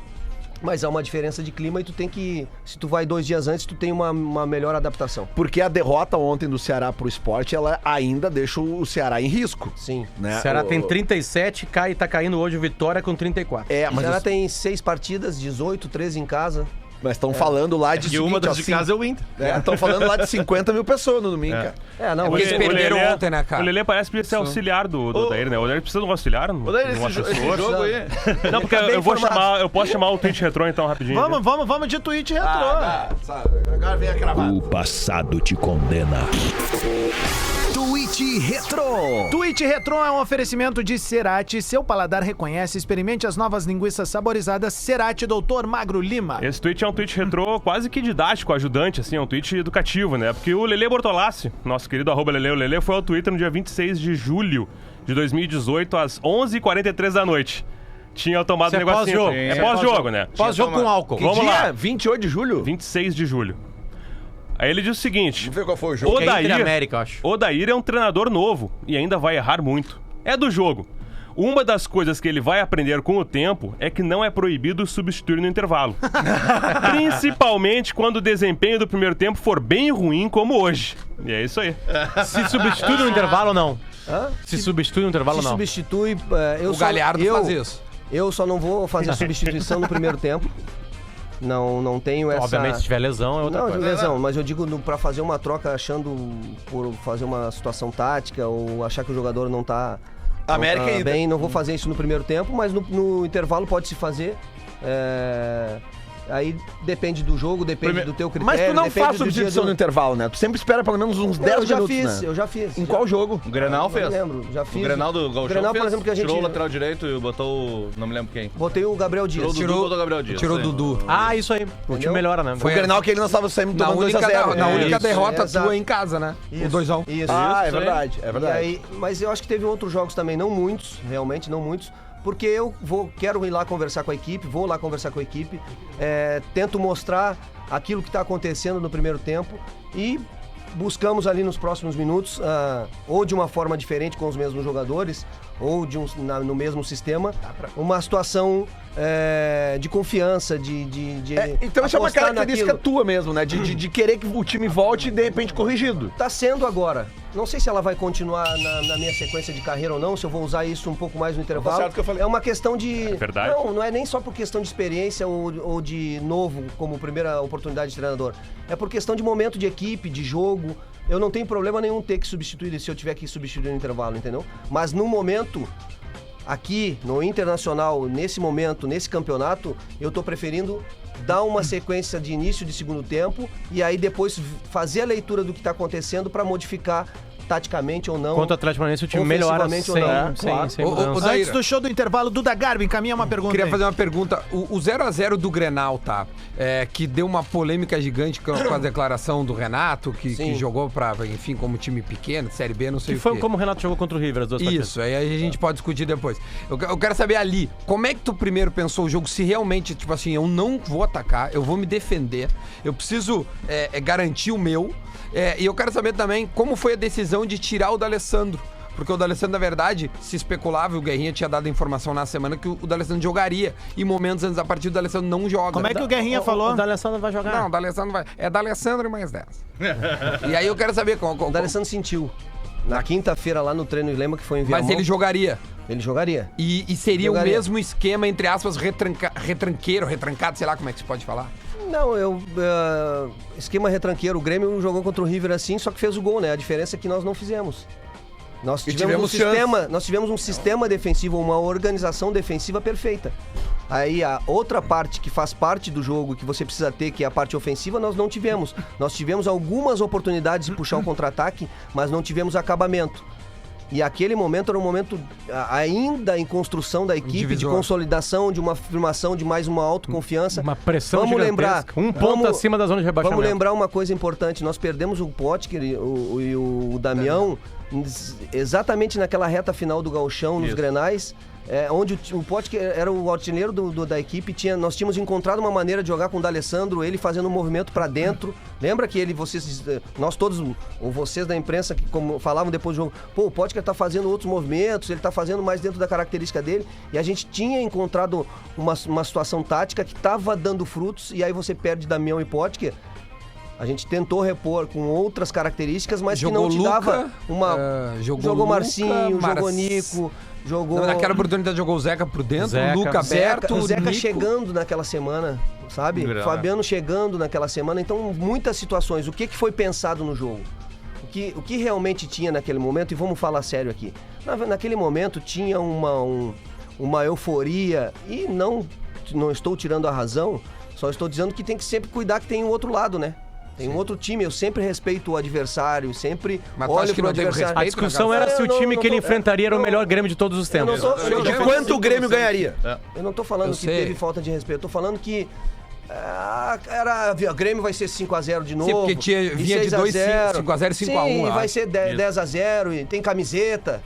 Speaker 9: Mas há uma diferença de clima e tu tem que... Se tu vai 2 dias antes, tu tem uma melhor adaptação.
Speaker 8: Porque a derrota ontem do Ceará pro Sport, ela ainda deixa o Ceará em risco.
Speaker 9: Sim.
Speaker 10: Né? O Ceará tem 37, tá caindo hoje o Vitória com 34.
Speaker 9: O Ceará tem 6 partidas, 18, 13 em casa.
Speaker 8: Mas estão falando lá de...
Speaker 2: E uma das de casa é o Inter.
Speaker 8: Estão falando lá de 50 mil pessoas no domingo, cara.
Speaker 11: Eles perderam ontem, né, cara?
Speaker 2: O Lelê parece que precisa ser auxiliar do Odair, né? O Odair precisa de um auxiliar, um assessor.
Speaker 8: Esse jogo aí.
Speaker 2: Não, porque eu posso chamar o Twitch Retrô então rapidinho.
Speaker 7: Vamos de Twitch Retrô.
Speaker 8: Agora vem a cravada.
Speaker 6: O passado te condena.
Speaker 7: Twitch Retrô. Twitch Retrô é um oferecimento de Cerati. Seu paladar reconhece. Experimente as novas linguiças saborizadas Cerati Doutor Magro Lima.
Speaker 2: Esse tweet é um tweet retrô quase que didático, ajudante, assim, é um tweet educativo, né? Porque o Lelê Bortolassi, nosso querido @Lelê, foi ao Twitter no dia 26 de julho de 2018, às 11h43 da noite. Tinha tomado um negocinho.
Speaker 10: Pós-jogo.
Speaker 2: É pós-jogo, né?
Speaker 10: Pós-jogo com álcool.
Speaker 2: Vamos lá.
Speaker 8: 28 de julho?
Speaker 2: 26 de julho. Aí ele diz o seguinte:
Speaker 8: vamos ver qual foi o jogo.
Speaker 2: Odair é um treinador novo e ainda vai errar muito. É do jogo. Uma das coisas que ele vai aprender com o tempo é que não é proibido substituir no intervalo. Principalmente quando o desempenho do primeiro tempo for bem ruim, como hoje. E é isso aí.
Speaker 10: Se substitui no intervalo ou não? Se substitui no intervalo ou não?
Speaker 9: Se substitui...
Speaker 11: O Galhardo faz isso.
Speaker 9: Eu só não vou fazer substituição no primeiro tempo. Não tenho essa...
Speaker 10: Obviamente, se tiver lesão, é outra coisa.
Speaker 9: Não, lesão, mas eu digo pra fazer uma troca achando por fazer uma situação tática ou achar que o jogador não tá bem, não vou fazer isso no primeiro tempo, mas no intervalo pode se fazer. Aí depende do jogo, depende do teu critério.
Speaker 8: Mas tu não faz substituição no intervalo, né? Tu sempre espera pelo menos uns 10 minutos,
Speaker 9: Eu já fiz.
Speaker 8: Em qual jogo?
Speaker 2: O Grenal fez?
Speaker 9: Não lembro, já fiz.
Speaker 2: O Grenal do Gauchão
Speaker 9: Grenal, por exemplo, que a gente...
Speaker 2: Tirou o lateral direito e botou não me lembro quem.
Speaker 9: Botei o Gabriel Dias.
Speaker 2: Tirou o Gabriel Dias.
Speaker 11: Tirou o Dudu.
Speaker 10: Isso aí. O time melhora, né?
Speaker 8: Foi o Grenal que ele não estava sempre tomando 2-0.
Speaker 11: Na única derrota tua em casa, né? O 2-1.
Speaker 9: Isso.
Speaker 8: É verdade, é verdade.
Speaker 9: Aí, mas eu acho que teve outros jogos também, não muitos, realmente, não muitos. Porque eu quero ir lá conversar com a equipe, vou lá conversar com a equipe, tento mostrar aquilo que está acontecendo no primeiro tempo e buscamos ali nos próximos minutos, ou de uma forma diferente com os mesmos jogadores, ou no mesmo sistema, uma situação de confiança,
Speaker 8: então isso é uma característica tua mesmo, né? De querer que o time volte e de repente corrigido.
Speaker 9: Tá sendo agora. Não sei se ela vai continuar na minha sequência de carreira ou não, se eu vou usar isso um pouco mais no intervalo.
Speaker 8: Certo que eu falei.
Speaker 9: É uma questão de...
Speaker 2: É verdade.
Speaker 9: Não é nem só por questão de experiência ou de novo, como primeira oportunidade de treinador. É por questão de momento de equipe, de jogo. Eu não tenho problema nenhum ter que substituir se eu tiver que substituir no intervalo, entendeu? Mas no momento... Aqui, no Internacional, nesse momento, nesse campeonato, eu tô preferindo dar uma sequência de início de segundo tempo e aí depois fazer a leitura do que tá acontecendo para modificar taticamente ou não.
Speaker 10: Contra o Atlético Paranaense o time melhora
Speaker 7: Antes do show do intervalo, Duda Garbi, encaminha uma pergunta.
Speaker 11: Queria fazer uma pergunta. O 0x0 do Grenal, tá? Que deu uma polêmica gigante com a declaração do Renato, que jogou enfim, como time pequeno, Série B, não sei o quê.
Speaker 10: Foi como o Renato jogou contra o River, as duas partidas.
Speaker 11: Isso, aí a gente pode discutir depois. Eu quero saber ali, como é que tu primeiro pensou o jogo, se realmente, tipo assim, eu não vou atacar, eu vou me defender, eu preciso garantir o meu. E eu quero saber também como foi a decisão de tirar o D'Alessandro. Porque o D'Alessandro, na verdade, se especulava, e o Guerrinha tinha dado a informação na semana que o D'Alessandro jogaria. E momentos antes da partida, o D'Alessandro não joga.
Speaker 7: Como é que o Guerrinha falou?
Speaker 10: O D'Alessandro vai jogar.
Speaker 11: Não, o D'Alessandro vai. É D'Alessandro e mais 10. E aí eu quero saber como...
Speaker 9: O D'Alessandro sentiu. Na quinta-feira, lá no treino, lembra que foi em Viamão?
Speaker 11: Mas ele jogaria.
Speaker 9: Ele jogaria.
Speaker 11: E seria o mesmo esquema, entre aspas, retrancado, sei lá como é que se pode falar.
Speaker 9: Não, esquema retranqueiro. O Grêmio jogou contra o River assim, só que fez o gol, né? A diferença é que nós não fizemos. Nós tivemos um sistema defensivo, uma organização defensiva perfeita. Aí a outra parte que faz parte do jogo, que você precisa ter, que é a parte ofensiva, nós não tivemos. Nós tivemos algumas oportunidades de puxar um contra-ataque, mas não tivemos acabamento. E aquele momento era um momento ainda em construção da equipe, de consolidação, de uma afirmação, de mais uma autoconfiança.
Speaker 10: Uma pressão gigantesca. Ponto acima da zona de rebaixamento.
Speaker 9: Vamos lembrar uma coisa importante. Nós perdemos o Potker e o Damião exatamente naquela reta final do Gauchão, nos Grenais. Onde o Potker era o artilheiro da equipe, nós tínhamos encontrado uma maneira de jogar com o D'Alessandro, ele fazendo um movimento pra dentro. Lembra que nós todos, ou vocês da imprensa, que como falavam depois do jogo, o Potker tá fazendo outros movimentos, ele tá fazendo mais dentro da característica dele, e a gente tinha encontrado uma situação tática que tava dando frutos, e aí você perde Damião e Potker. A gente tentou repor com outras características, mas
Speaker 11: jogou
Speaker 9: que não te dava uma... jogou Marcinho, jogou Nico...
Speaker 11: Naquela oportunidade jogou o Zeca por dentro, o Luca aberto,
Speaker 9: o Zeca
Speaker 11: Nico
Speaker 9: chegando naquela semana, sabe? Fabiano chegando naquela semana. Então, muitas situações. O que foi pensado no jogo? O que realmente tinha naquele momento, e vamos falar sério aqui. Naquele momento tinha uma euforia, e não estou tirando a razão, só estou dizendo que tem que sempre cuidar que tem um outro lado, né? Tem um outro time, eu sempre respeito o adversário, sempre olho pro adversário.
Speaker 10: A discussão era se o time que ele enfrentaria era o melhor Grêmio de todos os tempos.
Speaker 8: De quanto o Grêmio ganharia?
Speaker 9: Eu não tô falando que teve falta de respeito, eu tô falando que o Grêmio vai ser 5x0 de novo.
Speaker 11: Sim, porque vinha de 5x0 e 5x1.
Speaker 9: Sim, vai ser 10x0 e tem camiseta.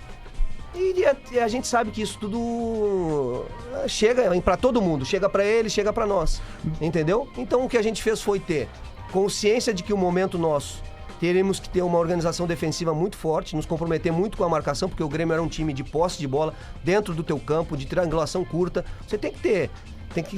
Speaker 9: E a gente sabe que isso tudo chega pra todo mundo, chega pra ele, chega pra nós, entendeu? Então o que a gente fez foi ter consciência de que o momento nosso teremos que ter uma organização defensiva muito forte, nos comprometer muito com a marcação, porque o Grêmio era um time de posse de bola dentro do teu campo, de triangulação curta. Você tem que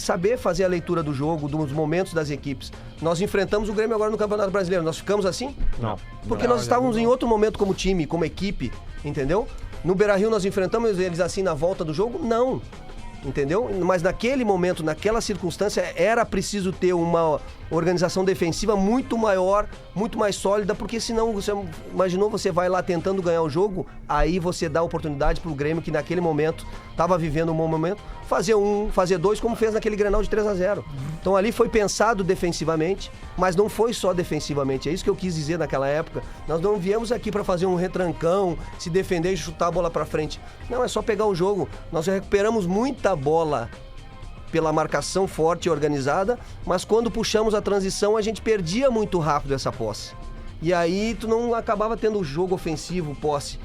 Speaker 9: saber fazer a leitura do jogo, dos momentos das equipes. Nós enfrentamos o Grêmio agora no Campeonato Brasileiro. Nós ficamos assim?
Speaker 10: Não.
Speaker 9: Porque nós estávamos em outro momento como time, como equipe, entendeu? No Beira-Rio nós enfrentamos eles assim na volta do jogo? Não. Entendeu? Mas naquele momento, naquela circunstância, era preciso ter uma organização defensiva muito maior, muito mais sólida, porque senão, você imaginou, você vai lá tentando ganhar o jogo, aí você dá oportunidade pro Grêmio, que naquele momento estava vivendo um bom momento, fazer fazer dois, como fez naquele Grenal de 3x0. Então ali foi pensado defensivamente, mas não foi só defensivamente, é isso que eu quis dizer naquela época. Nós não viemos aqui para fazer um retrancão, se defender e chutar a bola para frente. Não, é só pegar o jogo. Nós recuperamos muita bola pela marcação forte e organizada, mas quando puxamos a transição, a gente perdia muito rápido essa posse. E aí tu não acabava tendo o jogo ofensivo, posse.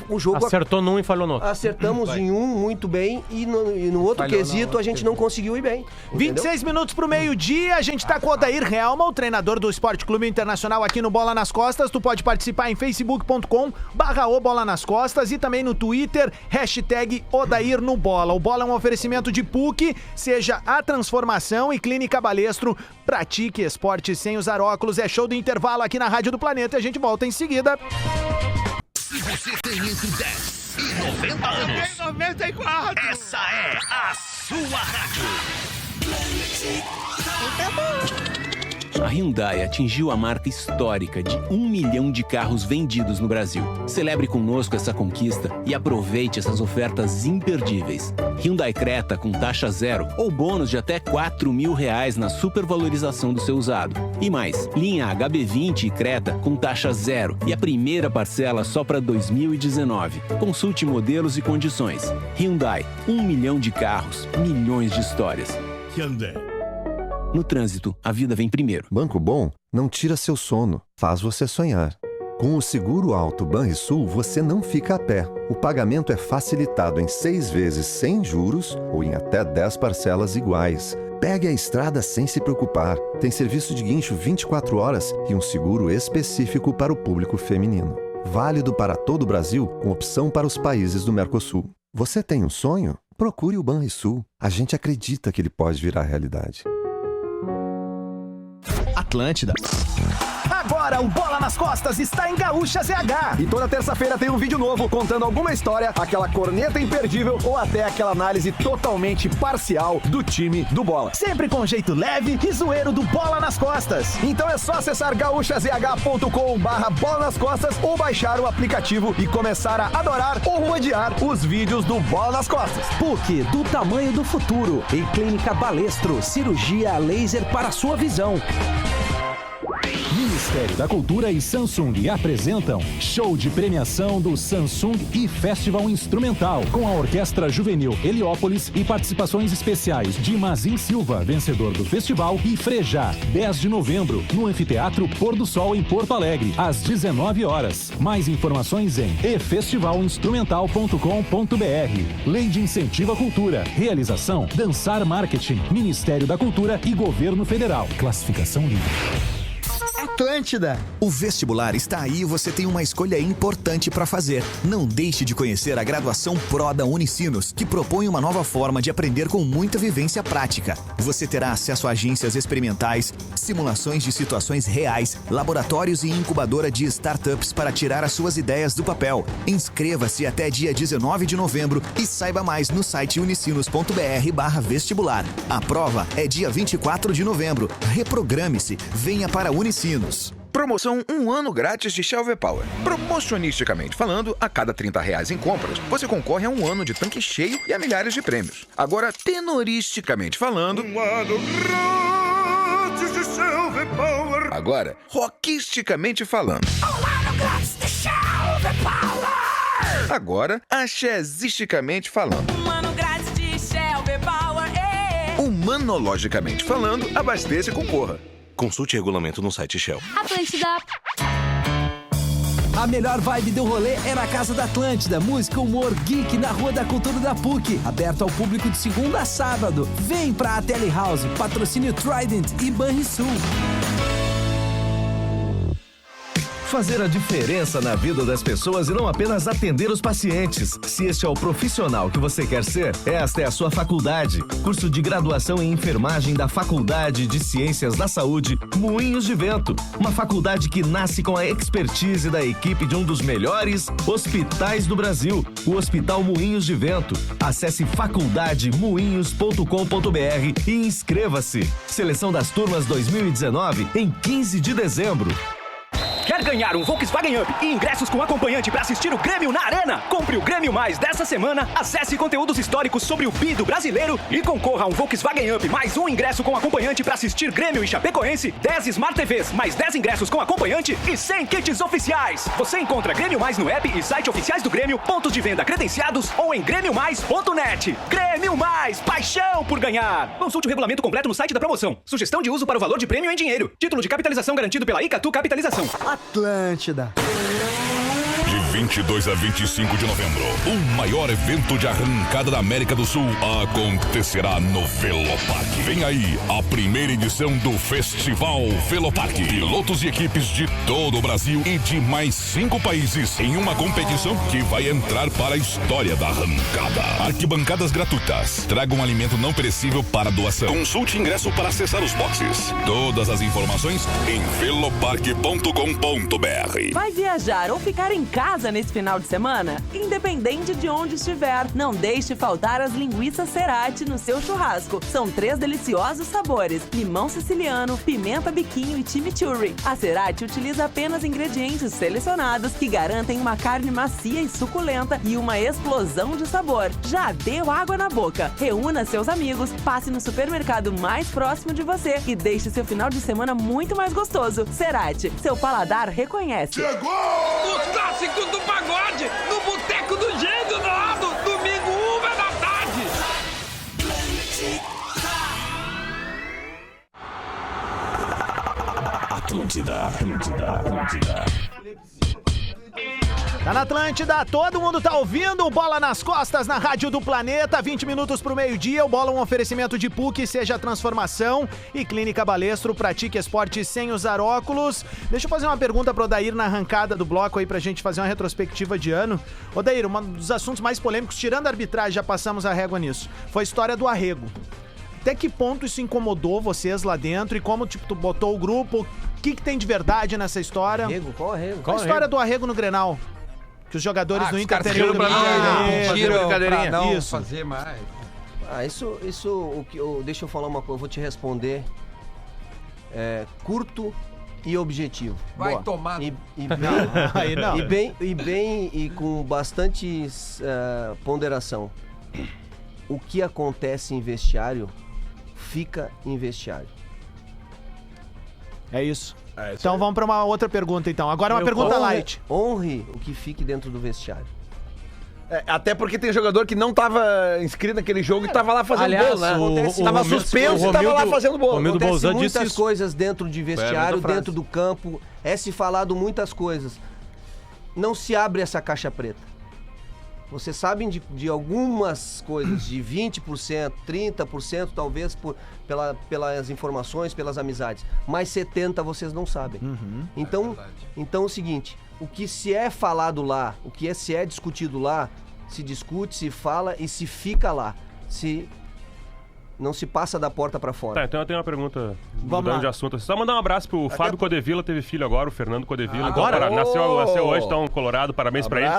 Speaker 9: O jogo
Speaker 10: acertou num e falhou no outro.
Speaker 9: Acertamos em um muito bem e no outro quesito a gente não conseguiu ir bem.
Speaker 7: 26 minutos pro meio-dia, a gente tá com o Odair Helma, o treinador do Esporte Clube Internacional aqui no Bola nas Costas. Tu pode participar em facebook.com/Bola nas Costas e também no Twitter, #Odair no Bola. O Bola é um oferecimento de PUC, seja a transformação, e Clínica Balestro. Pratique esporte sem usar óculos. É show do intervalo aqui na Rádio do Planeta e a gente volta em seguida.
Speaker 6: Se você tem entre 10 e 90 anos,
Speaker 7: eu tenho 94.
Speaker 6: Essa é a sua rádio.
Speaker 12: A Hyundai atingiu a marca histórica de 1 milhão de carros vendidos no Brasil. Celebre conosco essa conquista e aproveite essas ofertas imperdíveis. Hyundai Creta com taxa zero ou bônus de até R$4.000 na supervalorização do seu usado. E mais, linha HB20 e Creta com taxa zero e a primeira parcela só para 2019. Consulte modelos e condições. Hyundai, 1 milhão de carros, milhões de histórias.
Speaker 6: Hyundai.
Speaker 12: No trânsito, a vida vem primeiro.
Speaker 13: Banco Bom não tira seu sono, faz você sonhar. Com o Seguro Alto Banrisul, você não fica a pé. O pagamento é facilitado em 6 vezes sem juros ou em até 10 parcelas iguais. Pegue a estrada sem se preocupar. Tem serviço de guincho 24 horas e um seguro específico para o público feminino. Válido para todo o Brasil, com opção para os países do Mercosul. Você tem um sonho? Procure o Banrisul. A gente acredita que ele pode virar realidade.
Speaker 14: Atlântida.
Speaker 7: Agora o Bola nas Costas está em Gaúcha ZH.
Speaker 8: E toda terça-feira tem um vídeo novo contando alguma história, aquela corneta imperdível ou até aquela análise totalmente parcial do time do Bola.
Speaker 7: Sempre com jeito leve e zoeiro do Bola nas Costas.
Speaker 8: Então é só acessar gaúchazh.com/bola nas costas ou baixar o aplicativo e começar a adorar ou odiar os vídeos do Bola nas Costas.
Speaker 14: PUC, do tamanho do futuro. E Clínica Balestro, cirurgia a laser para sua visão.
Speaker 15: Ministério da Cultura e Samsung apresentam show de premiação do Samsung e-Festival Instrumental, com a Orquestra Juvenil Heliópolis e participações especiais de Mazin Silva, vencedor do festival, e Frejá, 10 de novembro, no Anfiteatro Pôr do Sol, em Porto Alegre, às 19 horas. Mais informações em efestivalinstrumental.com.br. Lei de Incentivo à Cultura. Realização: Dançar Marketing, Ministério da Cultura e Governo Federal. Classificação livre.
Speaker 16: Atlântida. O vestibular está aí e você tem uma escolha importante para fazer. Não deixe de conhecer a graduação Pro da Unicinos, que propõe uma nova forma de aprender com muita vivência prática. Você terá acesso a agências experimentais, simulações de situações reais, laboratórios e incubadora de startups para tirar as suas ideias do papel. Inscreva-se até dia 19 de novembro e saiba mais no site unicinos.br/vestibular. A prova é dia 24 de novembro. Reprograme-se. Venha para Unicinos.
Speaker 17: Promoção 1 ano grátis de Shell V-Power. Promocionisticamente falando, a cada R$30 em compras, você concorre a 1 ano de tanque cheio e a milhares de prêmios. Agora, tenoristicamente falando... 1 ano grátis de Shell V-Power. Agora, rockisticamente falando...
Speaker 6: 1 ano grátis de Shell V-Power.
Speaker 17: Agora, axezisticamente falando...
Speaker 6: 1 ano grátis de Shell V-Power.
Speaker 17: Humanologicamente falando, abasteça e concorra.
Speaker 18: Consulte regulamento no site Shell.
Speaker 19: Atlântida.
Speaker 14: A melhor vibe do rolê é na Casa da Atlântida. Música, humor, geek na Rua da Cultura da PUC. Aberto ao público de segunda a sábado. Vem pra Tele House. Patrocínio Trident e Banrisul.
Speaker 20: Fazer a diferença na vida das pessoas e não apenas atender os pacientes. Se este é o profissional que você quer ser, esta é a sua faculdade. Curso de graduação em enfermagem da Faculdade de Ciências da Saúde, Moinhos de Vento. Uma faculdade que nasce com a expertise da equipe de um dos melhores hospitais do Brasil, o Hospital Moinhos de Vento. Acesse faculdademoinhos.com.br e inscreva-se. Seleção das turmas 2019 em 15 de dezembro.
Speaker 21: Quer ganhar um Volkswagen Up e ingressos com acompanhante para assistir o Grêmio na Arena? Compre o Grêmio Mais dessa semana, acesse conteúdos históricos sobre o bi do brasileiro e concorra a um Volkswagen Up mais um ingresso com acompanhante para assistir Grêmio e Chapecoense, 10 Smart TVs mais 10 ingressos com acompanhante e 100 kits oficiais. Você encontra Grêmio Mais no app e site oficiais do Grêmio, pontos de venda credenciados ou em grêmiomais.net. Grêmio Mais, paixão por ganhar. Consulte o regulamento completo no site da promoção. Sugestão de uso para o valor de prêmio em dinheiro. Título de capitalização garantido pela Icatu Capitalização.
Speaker 7: Atlântida.
Speaker 22: De 22 a 25 de novembro, o maior evento de arrancada da América do Sul acontecerá no Velopark. Vem aí a primeira edição do Festival Velopark. Pilotos e equipes de todo o Brasil e de mais 5 países em uma competição que vai entrar para a história da arrancada. Arquibancadas gratuitas. Traga um alimento não perecível para doação. Consulte ingresso para acessar os boxes. Todas as informações em velopark.com.br.
Speaker 1: Vai viajar ou ficar em casa nesse final de semana? Independente de onde estiver, não deixe faltar as linguiças Cerati no seu churrasco. São 3 deliciosos sabores: limão siciliano, pimenta biquinho e chimichurri. A Cerati utiliza apenas ingredientes selecionados que garantem uma carne macia e suculenta e uma explosão de sabor. Já deu água na boca? Reúna seus amigos, passe no supermercado mais próximo de você e deixe seu final de semana muito mais gostoso. Cerati, seu paladar reconhece.
Speaker 6: Chegou! Os clássicos do pagode, no Boteco do Gênio, domingo, 1h da tarde.
Speaker 22: Atlântida.
Speaker 7: Tá na Atlântida, todo mundo tá ouvindo o Bola nas Costas na Rádio do Planeta, 20 minutos pro meio-dia, o Bola um oferecimento de PUC, seja transformação e Clínica Balestro, pratique esporte sem usar óculos. Deixa eu fazer uma pergunta pro Odair na arrancada do bloco aí pra gente fazer uma retrospectiva de ano. Odair, um dos assuntos mais polêmicos, tirando a arbitragem, já passamos a régua nisso, foi a história do arrego. Até que ponto isso incomodou vocês lá dentro e como, tipo, tu botou o grupo, que tem de verdade nessa história?
Speaker 9: Qual arrego?
Speaker 7: A história do arrego no Grenal. Que os jogadores do Inter teriam
Speaker 11: pra não
Speaker 7: Isso.
Speaker 11: fazer mais.
Speaker 9: Deixa eu falar uma coisa, eu vou te responder curto e objetivo.
Speaker 11: Vai tomar.
Speaker 7: Aí não.
Speaker 9: E com bastante ponderação. O que acontece em vestiário, fica em vestiário.
Speaker 7: É isso. Então vamos pra uma outra pergunta, então. Agora uma pergunta light.
Speaker 9: Honre o que fique dentro do vestiário.
Speaker 8: Até porque tem jogador que não tava inscrito naquele jogo e tava lá fazendo
Speaker 10: Aliás,
Speaker 8: gol, né? Tava suspenso e tava lá fazendo gol.
Speaker 9: Acontece muitas coisas dentro de vestiário, dentro do campo. É se falado muitas coisas. Não se abre essa caixa preta. Vocês sabem de algumas coisas, de 20%, 30% talvez pelas informações, pelas amizades. Mas 70% vocês não sabem. Então é o seguinte, o que se é falado lá, o que se é discutido lá, se discute, se fala e se fica lá. Não se passa da porta pra fora.
Speaker 2: Tá, então eu tenho uma pergunta
Speaker 7: Vamos
Speaker 2: mudando
Speaker 7: lá.
Speaker 2: de assunto. Só mandar um abraço pro Fábio Codevilla, teve filho agora, o Fernando Codevilla.
Speaker 10: Agora?
Speaker 2: Nasceu hoje, então, Colorado, parabéns pra ele.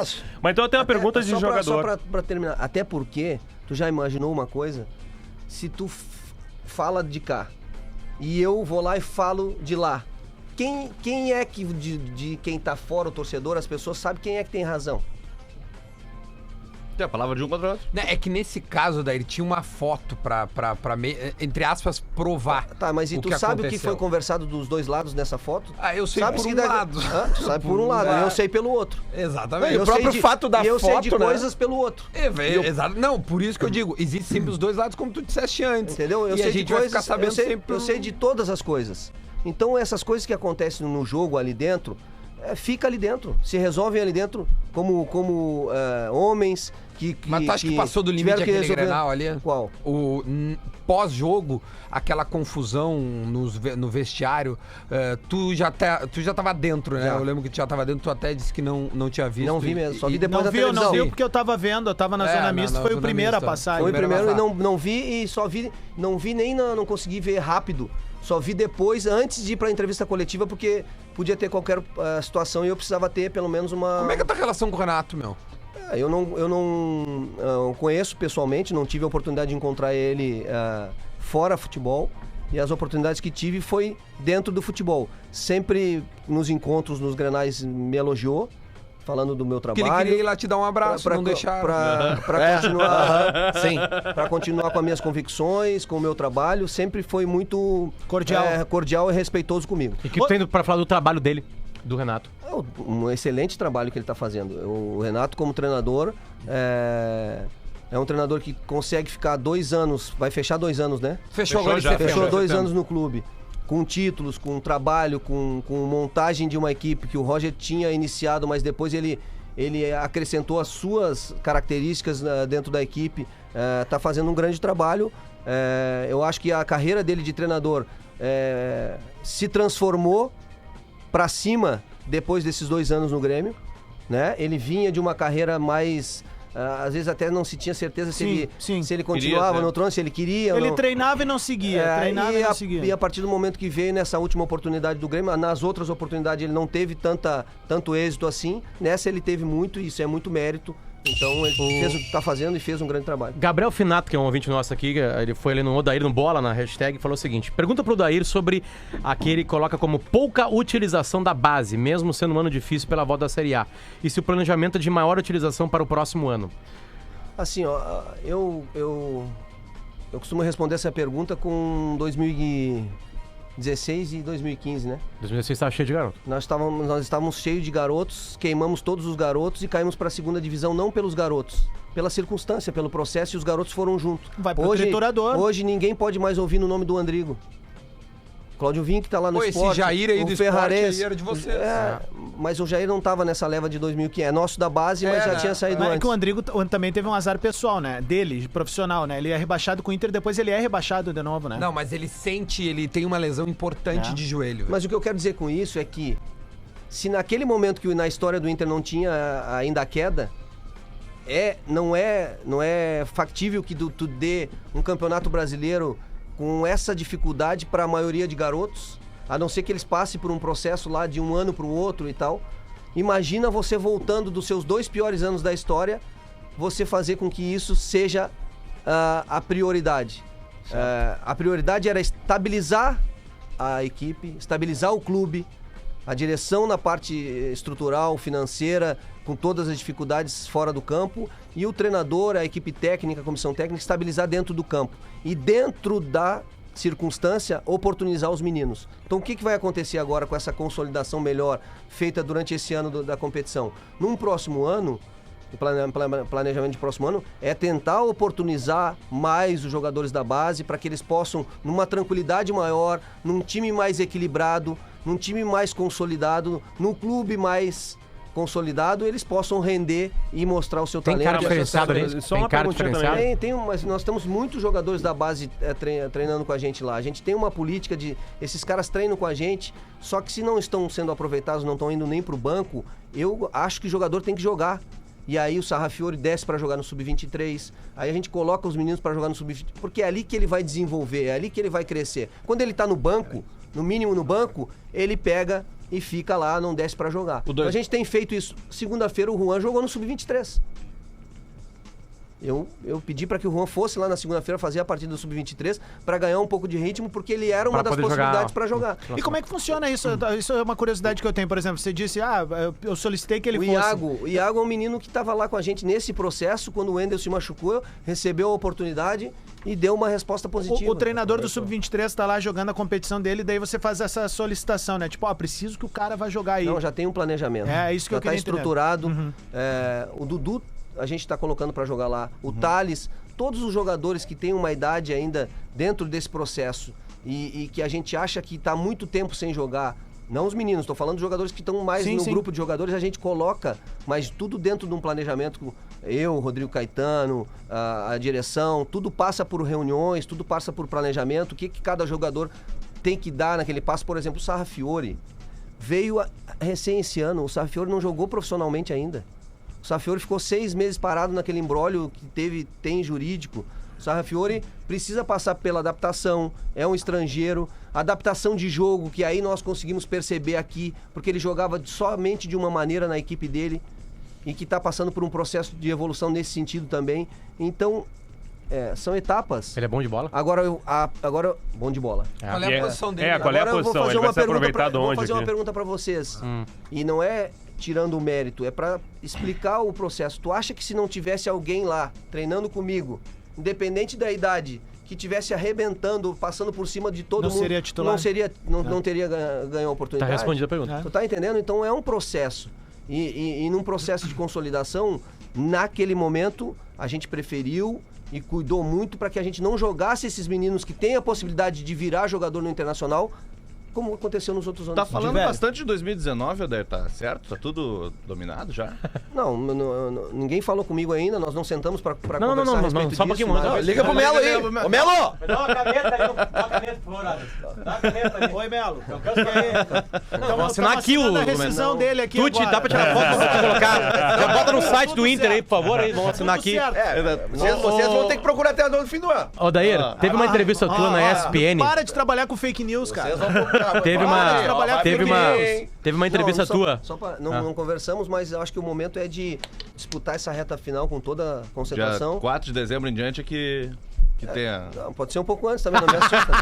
Speaker 2: Mas então eu tenho uma pergunta de jogador.
Speaker 9: Só pra terminar, até porque, tu já imaginou uma coisa? Se tu fala de cá e eu vou lá e falo de lá, quem é que, de quem tá fora, o torcedor, as pessoas sabem quem é que tem razão?
Speaker 10: Tem a palavra de um contra o outro.
Speaker 11: É que nesse caso, daí, ele tinha uma foto pra entre aspas, provar.
Speaker 9: Tá, mas e
Speaker 11: o
Speaker 9: tu
Speaker 11: que
Speaker 9: sabe o que
Speaker 11: aconteceu.
Speaker 9: foi conversado dos dois lados nessa foto?
Speaker 11: Eu sei
Speaker 9: sabe
Speaker 11: por um lado.
Speaker 9: Tu sabe por um lado, eu sei pelo outro.
Speaker 11: Exatamente.
Speaker 9: E o próprio fato da foto, eu sei de coisas pelo outro.
Speaker 11: Exato. Não, por isso que eu digo, existe sempre os dois lados, como tu disseste antes.
Speaker 9: Entendeu? Eu
Speaker 11: e
Speaker 9: sei
Speaker 11: a gente
Speaker 9: de
Speaker 11: vai
Speaker 9: coisas,
Speaker 11: ficar sabendo
Speaker 9: eu sei de todas as coisas. Então essas coisas que acontecem no jogo ali dentro, fica ali dentro, se resolvem ali dentro como homens que
Speaker 11: Mas tu acha que passou do limite aquele Grenal ali?
Speaker 9: Qual?
Speaker 11: Pós-jogo, aquela confusão no vestiário, tu já tava dentro, né?
Speaker 9: Já.
Speaker 11: Eu lembro que tu já tava dentro, tu até disse que não tinha visto.
Speaker 9: Não vi mesmo, só vi depois da
Speaker 7: televisão.
Speaker 9: televisão.
Speaker 7: Não viu porque eu tava vendo, eu tava na zona mista, foi o primeiro a passar.
Speaker 9: Foi o primeiro e não vi e só vi, não vi nem não consegui ver rápido. Só vi depois, antes de ir pra entrevista coletiva, porque podia ter qualquer situação e eu precisava ter pelo menos uma...
Speaker 11: Como é que é a tua relação com o Renato, meu?
Speaker 9: Eu não conheço pessoalmente, não tive a oportunidade de encontrar ele fora futebol. E as oportunidades que tive foi dentro do futebol. Sempre nos encontros, nos Grenais, me elogiou, falando do meu trabalho.
Speaker 11: Porque ele queria ir lá te dar um abraço, não deixar.
Speaker 9: Pra continuar, sim, pra continuar com as minhas convicções, com o meu trabalho, sempre foi muito cordial e respeitoso comigo.
Speaker 10: E que tu tem pra falar do trabalho dele, do Renato?
Speaker 9: Um excelente trabalho que ele tá fazendo. O Renato, como treinador, é um treinador que consegue ficar 2 anos, vai fechar 2 anos, né?
Speaker 11: Fechou agora, já
Speaker 9: fechou 2 anos no clube. Com títulos, com trabalho, com montagem de uma equipe que o Roger tinha iniciado, mas depois ele acrescentou as suas características dentro da equipe. Tá fazendo um grande trabalho. Eu acho que a carreira dele de treinador se transformou para cima depois desses 2 anos no Grêmio, né? Ele vinha de uma carreira mais... às vezes até não se tinha certeza se ele continuava no trono, se ele queria.
Speaker 7: Ele treinava e não seguia.
Speaker 9: E a partir do momento que veio nessa última oportunidade do Grêmio, nas outras oportunidades ele não teve tanto êxito assim. Nessa ele teve muito, e isso é muito mérito. Então ele fez o que tá fazendo e fez um grande trabalho.
Speaker 10: Gabriel Finato, que é um ouvinte nosso aqui, ele foi ali no Odair no Bola, na hashtag, e falou o seguinte: pergunta pro Odair sobre aquele que coloca como pouca utilização da base, mesmo sendo um ano difícil pela volta da Série A. E se o planejamento é de maior utilização para o próximo ano?
Speaker 9: Assim, ó, eu costumo responder essa pergunta com 2016 e 2015, né?
Speaker 10: 2016 estava cheio de garotos.
Speaker 9: Nós estávamos cheios de garotos, queimamos todos os garotos e caímos para a segunda divisão, não pelos garotos, pela circunstância, pelo processo, e os garotos foram juntos.
Speaker 7: Vai pro triturador.
Speaker 9: Hoje ninguém pode mais ouvir no nome do Andrigo. Cláudio Vinck tá lá no Sport.
Speaker 11: Esse Jair aí do
Speaker 9: Ferrares,
Speaker 11: Sport aí era de vocês.
Speaker 9: Mas o Jair não tava nessa leva de 2015. É nosso da base, mas já tinha saído antes.
Speaker 7: É que o Andrigo também teve um azar pessoal, né? Dele, profissional, né? Ele é rebaixado com o Inter, depois ele é rebaixado de novo, né?
Speaker 11: Não, mas ele tem uma lesão importante de joelho.
Speaker 9: Mas o que eu quero dizer com isso é que se naquele momento que na história do Inter não tinha ainda a queda, não é factível que tu dê um campeonato brasileiro com essa dificuldade para a maioria de garotos, a não ser que eles passem por um processo lá de um ano para o outro e tal. Imagina você voltando dos seus 2 piores anos da história, você fazer com que isso seja a prioridade. A prioridade era estabilizar a equipe, estabilizar o clube, a direção na parte estrutural, financeira, com todas as dificuldades fora do campo, e o treinador, a equipe técnica, a comissão técnica, estabilizar dentro do campo. E dentro da circunstância, oportunizar os meninos. Então o que vai acontecer agora com essa consolidação melhor feita durante esse ano da competição? Num próximo ano, o planejamento de próximo ano é tentar oportunizar mais os jogadores da base para que eles possam, numa tranquilidade maior, num time mais equilibrado, num time mais consolidado, num clube mais consolidado, eles possam render e mostrar o seu talento.
Speaker 10: Tem cara diferenciado ali?
Speaker 9: Tem cara diferenciado? Mas nós temos muitos jogadores da base treinando com a gente lá. A gente tem uma política de... Esses caras treinam com a gente, só que se não estão sendo aproveitados, não estão indo nem pro banco, eu acho que o jogador tem que jogar. E aí o Sarrafiori desce para jogar no Sub-23, aí a gente coloca os meninos para jogar no Sub-23, porque é ali que ele vai desenvolver, é ali que ele vai crescer. Quando ele tá no banco, no mínimo no banco, ele pega e fica lá, não desce para jogar. A gente tem feito isso. Segunda-feira o Juan jogou no Sub-23. Eu pedi para que o Juan fosse lá na segunda-feira fazer a partida do Sub-23 para ganhar um pouco de ritmo, porque ele era uma das possibilidades para jogar.
Speaker 7: E como é que funciona isso? Isso é uma curiosidade que eu tenho. Por exemplo, você disse, eu solicitei que ele fosse...
Speaker 9: O Iago é um menino que estava lá com a gente nesse processo, quando o Wendel se machucou, recebeu a oportunidade e deu uma resposta positiva.
Speaker 7: O treinador do Sub-23 tá lá jogando a competição dele, daí você faz essa solicitação, né? Tipo, preciso que o cara vá jogar aí.
Speaker 9: Não, já tem um planejamento.
Speaker 7: É isso que eu queria entender.
Speaker 9: Já tá estruturado. O Dudu a gente está colocando para jogar lá. O Thales, todos os jogadores que têm uma idade ainda dentro desse processo e que a gente acha que está muito tempo sem jogar, não os meninos, estou falando de jogadores que estão mais no grupo de jogadores, a gente coloca, mas tudo dentro de um planejamento. Eu, o Rodrigo Caetano, a direção, tudo passa por reuniões, tudo passa por planejamento, o que cada jogador tem que dar naquele passo. Por exemplo, o Sarrafiori veio recém esse ano, o Sarrafiori não jogou profissionalmente ainda. O Sarrafiori ficou 6 meses parado naquele imbróglio que tem jurídico. O Sarrafiori precisa passar pela adaptação, é um estrangeiro, adaptação de jogo, que aí nós conseguimos perceber aqui, porque ele jogava somente de uma maneira na equipe dele e que está passando por um processo de evolução nesse sentido também. Então, são etapas.
Speaker 10: Ele é bom de bola?
Speaker 9: Agora, bom de bola.
Speaker 11: Qual é a posição dele?
Speaker 2: Qual é a posição? Ele vai ser aproveitado onde?
Speaker 9: Vou fazer uma pergunta para vocês. E não é tirando o mérito, é para explicar o processo. Tu acha que se não tivesse alguém lá treinando comigo, independente da idade, que tivesse arrebentando, passando por cima de todo mundo,
Speaker 7: seria titular?
Speaker 9: Não teria ganho a oportunidade?
Speaker 10: Tá respondida a pergunta.
Speaker 9: Tu tá entendendo? Então é um processo. E num processo de consolidação, naquele momento, a gente preferiu e cuidou muito para que a gente não jogasse esses meninos que têm a possibilidade de virar jogador no Internacional, como aconteceu nos outros anos.
Speaker 4: Tá falando bastante de 2019, Adair, tá certo? Tá tudo dominado já?
Speaker 9: Não, ninguém falou comigo ainda, nós não sentamos pra conversar a respeito disso.
Speaker 10: Só um pouquinho,
Speaker 8: liga pro Melo aí! Ô, Melo!
Speaker 10: Dá uma caneta ali, dá uma caneta, por favor. Dá uma caneta ali.
Speaker 7: Oi, Melo.
Speaker 10: Vamos assinar aqui o
Speaker 7: rescisão dele aqui
Speaker 10: Tuti,
Speaker 7: agora.
Speaker 10: dá pra tirar foto, vamos colocar. Já bota no site do Inter aí, por favor, aí, vamos assinar aqui.
Speaker 8: Vocês vão ter que procurar até no fim do ano.
Speaker 10: Ô, Dair, teve uma entrevista tua na ESPN.
Speaker 7: Para de trabalhar com fake news, cara.
Speaker 10: Teve uma entrevista tua.
Speaker 9: Não conversamos, mas eu acho que o momento é de disputar essa reta final com toda a concentração.
Speaker 4: Dia 4 de dezembro em diante é que tenha...
Speaker 9: Pode ser um pouco antes também, não me assusta.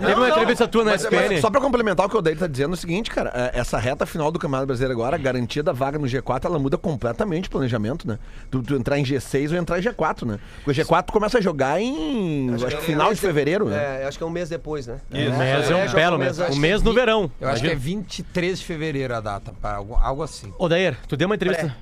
Speaker 10: Teve uma entrevista tua na ESPN.
Speaker 8: Só pra complementar o que o Odair tá dizendo é o seguinte, cara, essa reta final do Campeonato Brasileiro agora, a garantia da vaga no G4, ela muda completamente o planejamento, né? Tu entrar em G6 ou entrar em G4, né? Porque o G4 tu começa a jogar em final de fevereiro, né?
Speaker 9: Acho que é um mês depois, né?
Speaker 10: Um mês é um belo mês. Um mês no verão.
Speaker 11: Eu acho que é 23 de fevereiro a data, algo assim.
Speaker 10: Odair, tu deu uma entrevista...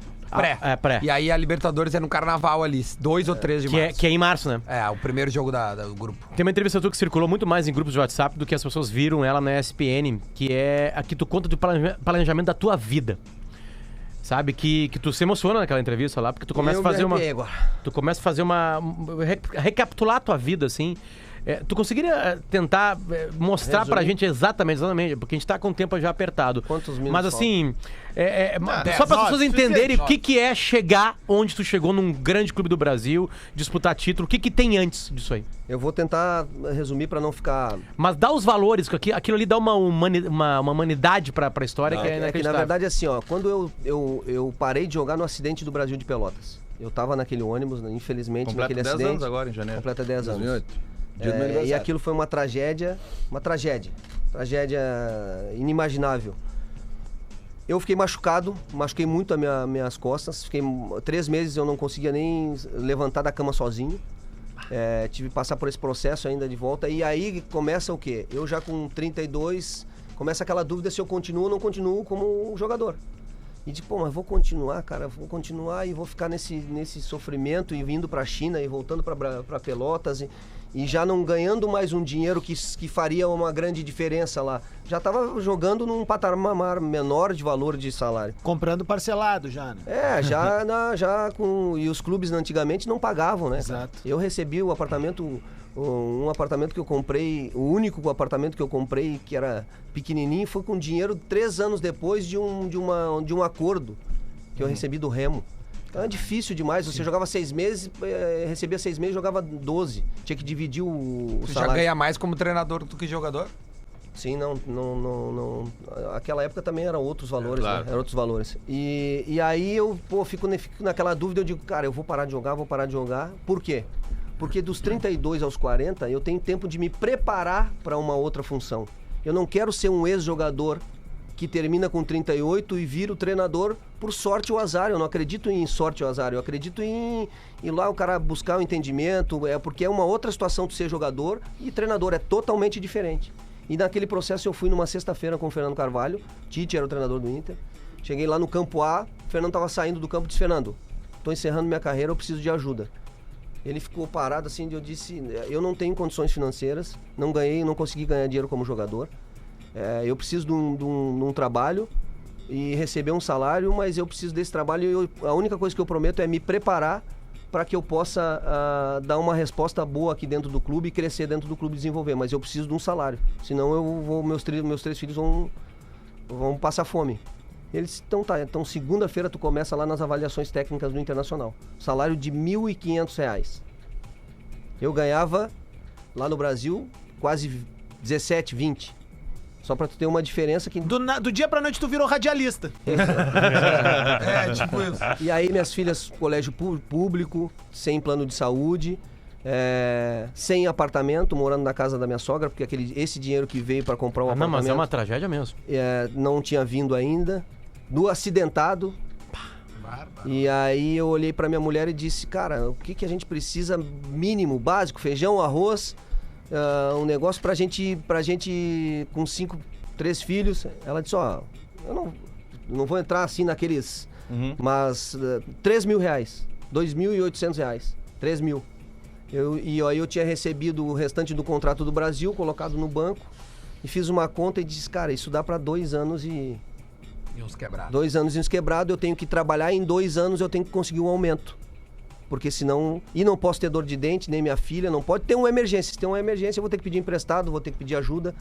Speaker 11: Pré. E aí a Libertadores é no Carnaval ali, 2 ou 3 de março.
Speaker 10: Que é em março, né?
Speaker 11: O primeiro jogo do grupo.
Speaker 10: Tem uma entrevista tua que circulou muito mais em grupos de WhatsApp do que as pessoas viram ela na ESPN, que é a que tu conta do planejamento da tua vida. Sabe? Que tu se emociona naquela entrevista lá, porque tu começa a fazer recapitular a tua vida, assim. Tu conseguiria tentar mostrar pra gente exatamente, porque a gente tá com o tempo já apertado.
Speaker 9: Quantos minutos?
Speaker 10: Mas assim, só para as pessoas entenderem o que é chegar onde tu chegou num grande clube do Brasil, disputar título, o que tem antes disso aí?
Speaker 9: Eu vou tentar resumir para não ficar...
Speaker 10: Mas dá os valores, porque aquilo ali dá uma humanidade pra história que é
Speaker 9: inacreditável. Que na verdade, assim, ó, quando eu parei de jogar no acidente do Brasil de Pelotas. Eu tava naquele ônibus, infelizmente, naquele acidente.
Speaker 4: Completa 10 anos agora, em janeiro.
Speaker 9: Completa 10 anos.
Speaker 4: 2008.
Speaker 9: E aquilo foi uma tragédia inimaginável. Eu fiquei machuquei muito as minhas costas, fiquei 3 meses eu não conseguia nem levantar da cama sozinho. Tive que passar por esse processo ainda de volta. E aí começa o quê? Eu já com 32, começa aquela dúvida se eu continuo ou não continuo como jogador. E tipo, mas vou continuar, cara, vou continuar e vou ficar nesse sofrimento e vindo pra China e voltando pra Pelotas e já não ganhando mais um dinheiro que faria uma grande diferença lá. Já tava jogando num patamar menor de valor de salário.
Speaker 7: Comprando parcelado já, né?
Speaker 9: Já com... E os clubes antigamente não pagavam, né?
Speaker 7: Exato.
Speaker 9: Eu recebi o apartamento... Um apartamento que eu comprei, o único apartamento que eu comprei, que era pequenininho, foi com dinheiro 3 anos depois de um acordo que eu recebi do Remo. Então é difícil demais, você jogava 6 meses, recebia 6 meses, jogava 12. Tinha que dividir o
Speaker 11: tu
Speaker 9: salário.
Speaker 11: Já ganha mais como treinador do que jogador?
Speaker 9: Sim, não. Aquela época também eram outros valores,
Speaker 4: claro.
Speaker 9: né? Eram outros valores. E aí eu fico naquela dúvida, eu digo, cara, eu vou parar de jogar. Por quê? Porque dos 32 aos 40, eu tenho tempo de me preparar para uma outra função. Eu não quero ser um ex-jogador que termina com 38 e vira o treinador por sorte ou azar. Eu não acredito em sorte ou azar. Eu acredito em ir lá o cara buscar o entendimento, porque é uma outra situação de ser jogador e treinador. É totalmente diferente. E naquele processo eu fui numa sexta-feira com o Fernando Carvalho. Tite era o treinador do Inter. Cheguei lá no campo A, o Fernando estava saindo do campo e disse, Fernando, estou encerrando minha carreira, eu preciso de ajuda. Ele ficou parado assim, eu disse, eu não tenho condições financeiras, não consegui ganhar dinheiro como jogador. Eu preciso de um trabalho e receber um salário, mas eu preciso desse trabalho e a única coisa que eu prometo é me preparar para que eu possa dar uma resposta boa aqui dentro do clube e crescer dentro do clube e desenvolver, mas eu preciso de um salário, senão meus 3 filhos vão passar fome. Eles então segunda-feira tu começa lá nas avaliações técnicas do Internacional. Salário de R$ 1.500. Eu ganhava, lá no Brasil, quase 17, 20. Só pra tu ter uma diferença que...
Speaker 7: Do dia pra noite tu virou radialista.
Speaker 11: Tipo isso.
Speaker 9: E aí minhas filhas, colégio público, sem plano de saúde, sem apartamento, morando na casa da minha sogra, porque esse dinheiro que veio pra comprar um apartamento...
Speaker 10: Não, mas é uma tragédia mesmo.
Speaker 9: Não tinha vindo ainda. Do acidentado. E aí eu olhei pra minha mulher e disse, cara, o que a gente precisa mínimo, básico, feijão, arroz, um negócio pra gente com 3 filhos. Ela disse, eu não vou entrar assim naqueles, mas R$3 mil, R$2.800, 3 mil. E aí eu tinha recebido o restante do contrato do Brasil, colocado no banco, e fiz uma conta e disse, cara, isso dá pra 2 anos e...
Speaker 11: uns quebrados.
Speaker 9: 2 anos e uns quebrados, eu tenho que trabalhar, em 2 anos eu tenho que conseguir um aumento. Porque senão... E não posso ter dor de dente, nem minha filha, não pode ter uma emergência. Se tem uma emergência, eu vou ter que pedir emprestado, vou ter que pedir ajuda.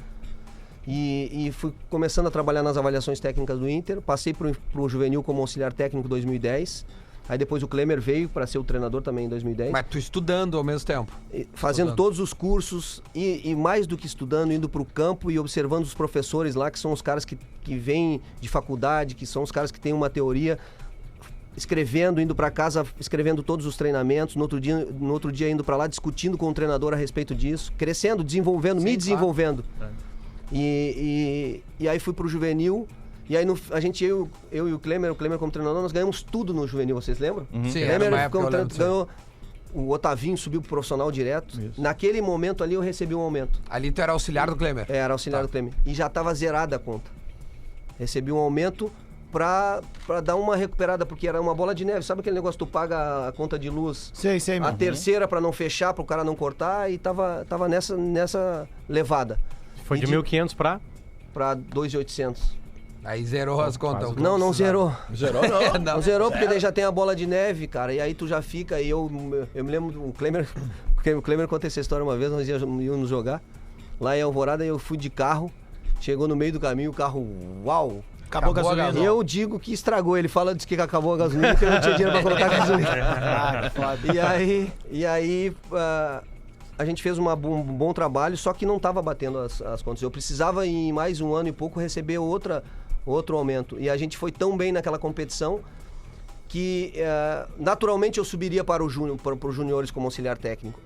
Speaker 9: E fui começando a trabalhar nas avaliações técnicas do Inter. Passei pro Juvenil como auxiliar técnico em 2010. Aí depois o Klemer veio para ser o treinador também em 2010.
Speaker 11: Mas tu estudando ao mesmo tempo?
Speaker 9: Fazendo todos os cursos e mais do que estudando, indo para o campo e observando os professores lá, que são os caras que vêm de faculdade, que são os caras que têm uma teoria, escrevendo, indo para casa, escrevendo todos os treinamentos, no outro dia indo para lá, discutindo com o treinador a respeito disso, crescendo, desenvolvendo, me desenvolvendo. Claro. E aí fui para o Juvenil. E aí eu e o Klemer como treinador, nós ganhamos tudo no Juvenil, vocês lembram?
Speaker 11: Sim,
Speaker 9: o Klemer ganhou, o Otavinho subiu pro profissional direto. Isso. Naquele momento ali eu recebi um aumento.
Speaker 11: Ali tu era auxiliar do Klemer?
Speaker 9: Era auxiliar do Klemer. E já estava zerada a conta. Recebi um aumento pra dar uma recuperada, porque era uma bola de neve. Sabe aquele negócio que tu paga a conta de luz?
Speaker 7: Sei,
Speaker 9: a terceira pra não fechar, pro cara não cortar, e tava nessa levada.
Speaker 10: Foi de 1.500
Speaker 9: pra 2.800.
Speaker 11: Aí zerou as contas.
Speaker 9: Não zerou.
Speaker 4: Zerou não.
Speaker 9: Não zerou, porque daí já tem a bola de neve, cara. E aí tu já fica, e eu me lembro, o Klemer O Kleber contou essa história uma vez, nós íamos jogar lá em Alvorada, eu fui de carro, chegou no meio do caminho, o carro, uau!
Speaker 7: Acabou a gasolina.
Speaker 9: Eu digo que estragou. Ele fala, disse que acabou a gasolina, que eu não tinha dinheiro pra colocar gasolina. E aí a gente fez um bom trabalho, só que não estava batendo as contas. Eu precisava, em mais um ano e pouco, receber outro aumento. E a gente foi tão bem naquela competição que naturalmente eu subiria para os juniores como auxiliar técnico.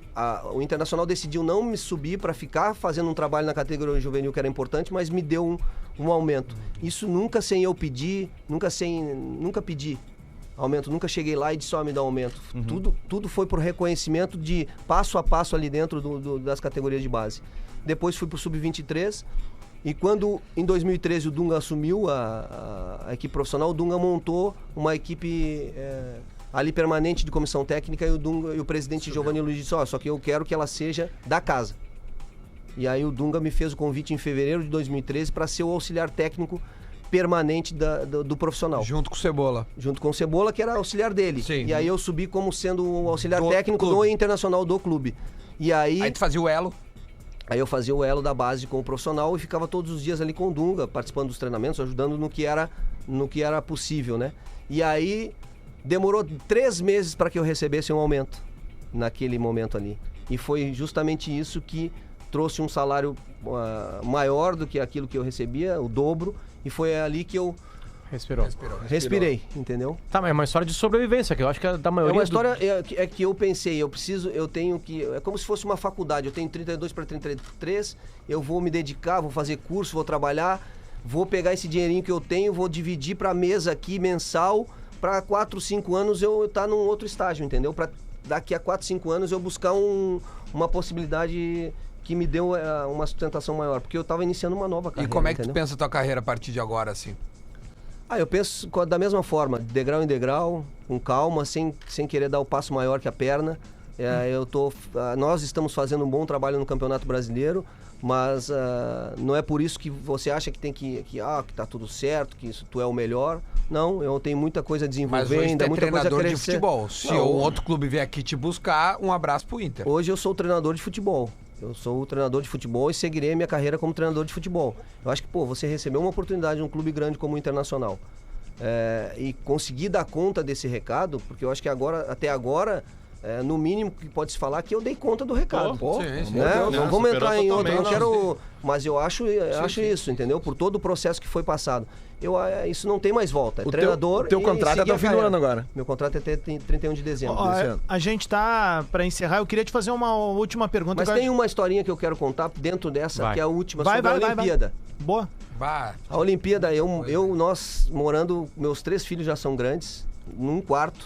Speaker 9: O Internacional decidiu não me subir para ficar fazendo um trabalho na categoria juvenil que era importante, mas me deu um aumento. Isso nunca sem eu pedir, nunca pedi aumento, nunca cheguei lá e disse, me dá aumento. Tudo foi por reconhecimento de passo a passo ali dentro das categorias de base. Depois fui para o Sub-23 e quando em 2013 o Dunga assumiu a equipe profissional, o Dunga montou uma equipe ali permanente de comissão técnica e o presidente Giovanni Luiz disse, só que eu quero que ela seja da casa. E aí o Dunga me fez o convite em fevereiro de 2013 para ser o auxiliar técnico permanente do profissional.
Speaker 11: Junto com o Cebola.
Speaker 9: Junto com o Cebola, que era auxiliar dele.
Speaker 11: Sim.
Speaker 9: E aí eu subi como sendo o auxiliar técnico do Internacional do clube. E aí
Speaker 11: tu fazia o elo?
Speaker 9: Aí eu fazia o elo da base com o profissional e ficava todos os dias ali com o Dunga, participando dos treinamentos, ajudando no que era possível, né? E aí demorou 3 meses para que eu recebesse um aumento naquele momento ali. E foi justamente isso que trouxe um salário maior do que aquilo que eu recebia, o dobro, e foi ali que eu respirei, entendeu?
Speaker 10: Tá, mas é uma história de sobrevivência, que eu acho que é da maioria.
Speaker 9: É uma história que eu pensei, é como se fosse uma faculdade, eu tenho 32 para 33, eu vou me dedicar, vou fazer curso, vou trabalhar, vou pegar esse dinheirinho que eu tenho, vou dividir para mesa aqui mensal, para 4, 5 anos eu estar num outro estágio, entendeu? Para daqui a 4, 5 anos eu buscar uma possibilidade que me deu uma sustentação maior, porque eu estava iniciando uma nova carreira.
Speaker 11: E como é que
Speaker 9: entendeu?
Speaker 11: tu pensa a tua carreira a partir de agora, assim?
Speaker 9: Eu penso da mesma forma, de degrau em degrau, com calma, sem querer dar o passo maior que a perna. Nós estamos fazendo um bom trabalho no Campeonato Brasileiro, mas não é por isso que você acha que tem que tá tudo certo, que tu é o melhor. Não, eu tenho muita coisa a desenvolver, ainda muita coisa a crescer.
Speaker 11: De futebol. Se um outro clube vier aqui te buscar, um abraço pro Inter.
Speaker 9: Hoje eu sou treinador de futebol. Eu sou o treinador de futebol e seguirei a minha carreira como treinador de futebol. Eu acho que, você recebeu uma oportunidade em um clube grande como o Internacional e conseguir dar conta desse recado, porque eu acho que até agora, no mínimo que pode se falar, que eu dei conta do recado.
Speaker 11: Sim.
Speaker 9: Não vamos entrar em outro, eu não quero... Mas eu acho isso, entendeu? Por todo o processo que foi passado. Isso não tem mais volta. É treinador.
Speaker 8: O teu contrato é até o fim do ano agora.
Speaker 9: Meu contrato é até 31 de dezembro desse ano.
Speaker 7: A gente tá para encerrar. Eu queria te fazer uma última pergunta.
Speaker 9: Mas tem uma historinha que eu quero contar dentro dessa, que é a última, sobre a Olimpíada.
Speaker 7: Boa.
Speaker 9: A Olimpíada, nós morando, meus 3 filhos já são grandes, num quarto.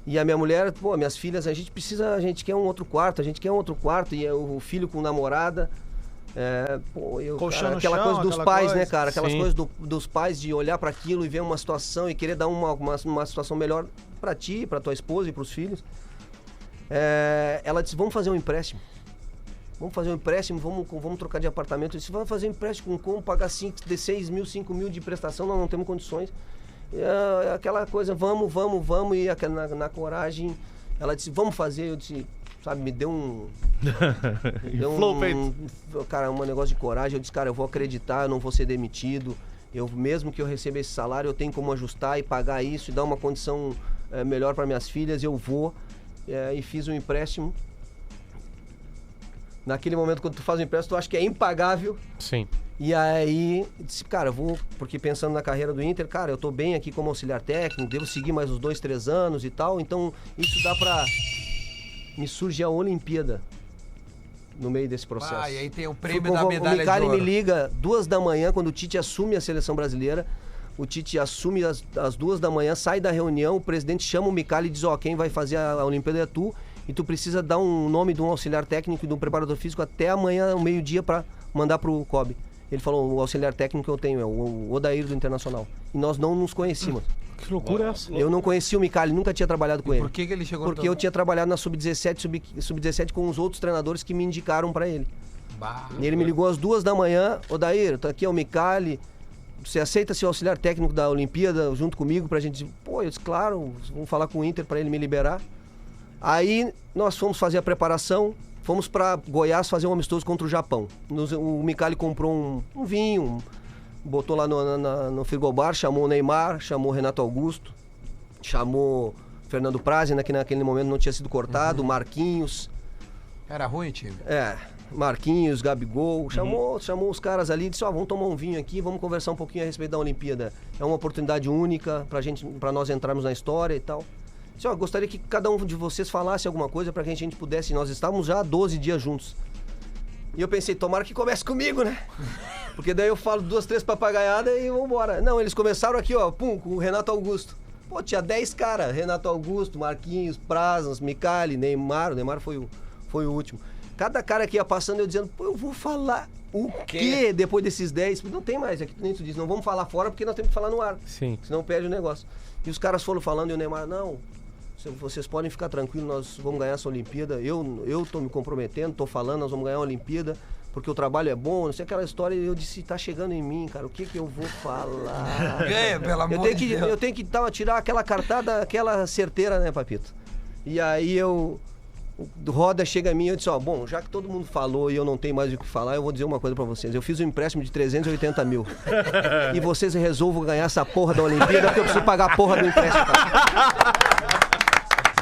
Speaker 9: E a minha mulher, minhas filhas, a gente quer um outro quarto, e o filho com namorada. Aquela coisa dos pais, né, cara? Aquelas coisas dos pais de olhar para aquilo e ver uma situação e querer dar uma situação melhor para ti, para tua esposa e para os filhos. Ela disse, vamos fazer um empréstimo. Vamos trocar de apartamento. Eu disse, vai fazer um empréstimo como pagar 6 mil, 5 mil de prestação, nós não temos condições. Aquela coisa, vamos, e na coragem, ela disse, vamos fazer. Eu disse, me deu um negócio de coragem. Eu disse, cara, eu vou acreditar, eu não vou ser demitido. Mesmo que eu receba esse salário, eu tenho como ajustar e pagar isso e dar uma condição melhor para minhas filhas, eu vou. E fiz um empréstimo. Naquele momento, quando tu faz um empréstimo, tu acha que é impagável.
Speaker 10: Sim.
Speaker 9: E aí, disse, cara, porque pensando na carreira do Inter, cara, eu tô bem aqui como auxiliar técnico, devo seguir mais uns 2, 3 anos e tal, então isso dá pra... Me surge a Olimpíada no meio desse processo.
Speaker 11: E aí tem o prêmio da medalha de ouro.
Speaker 9: O Micali me liga 2 da manhã, quando o Tite assume a seleção brasileira, o Tite assume às 2 da manhã, sai da reunião, o presidente chama o Micali e diz, quem vai fazer a Olimpíada é tu, e tu precisa dar um nome de um auxiliar técnico e de um preparador físico até amanhã, ao meio-dia, pra mandar pro COB. Ele falou, o auxiliar técnico que eu tenho é o Odair do Internacional. E nós não nos conhecíamos.
Speaker 10: Que loucura é essa?
Speaker 9: Eu não conhecia o Micali, nunca tinha trabalhado com ele.
Speaker 11: Por que ele chegou?
Speaker 9: Porque eu tinha trabalhado na Sub-17, Sub-17 com os outros treinadores que me indicaram pra ele. E ele me ligou às 2 da manhã, Odair, tá aqui é o Micali, você aceita ser o auxiliar técnico da Olimpíada junto comigo pra gente... eu disse, claro, vamos falar com o Inter pra ele me liberar. Aí nós fomos fazer a preparação, fomos pra Goiás fazer um amistoso contra o Japão. O Micali comprou um vinho, botou lá no frigobar, chamou o Neymar, chamou o Renato Augusto, chamou Fernando Prazzi, né, que naquele momento não tinha sido cortado, Marquinhos.
Speaker 11: Era ruim, time?
Speaker 9: Marquinhos, Gabigol, chamou os caras ali e disse, vamos tomar um vinho aqui, vamos conversar um pouquinho a respeito da Olimpíada. É uma oportunidade única pra nós entrarmos na história e tal. Disse, gostaria que cada um de vocês falasse alguma coisa pra que a gente pudesse, nós estávamos já há 12 dias juntos. E eu pensei, tomara que comece comigo, né? Porque daí eu falo 2, 3 papagaiadas e vambora. Não, eles começaram aqui, com o Renato Augusto. Pô, tinha 10 caras, Renato Augusto, Marquinhos, Prazas, Micali, Neymar, o Neymar foi o último. Cada cara que ia passando, eu dizendo, eu vou falar o quê depois desses 10? Não tem mais, aqui nem tu diz, não vamos falar fora porque nós temos que falar no ar.
Speaker 10: Sim.
Speaker 9: Senão perde o negócio. E os caras foram falando e o Neymar, não, vocês podem ficar tranquilos, nós vamos ganhar essa Olimpíada, eu tô me comprometendo, tô falando, nós vamos ganhar a Olimpíada, porque o trabalho é bom, não sei aquela história, e eu disse, tá chegando em mim, cara, o que eu vou falar?
Speaker 11: Pelo amor de Deus.
Speaker 9: Eu tenho que tirar aquela cartada, aquela certeira, né, Papito? E aí o Roda chega a mim e eu disse, bom, já que todo mundo falou e eu não tenho mais o que falar, eu vou dizer uma coisa pra vocês. Eu fiz um empréstimo de 380 mil. E vocês resolvam ganhar essa porra da Olimpíada porque eu preciso pagar a porra do empréstimo.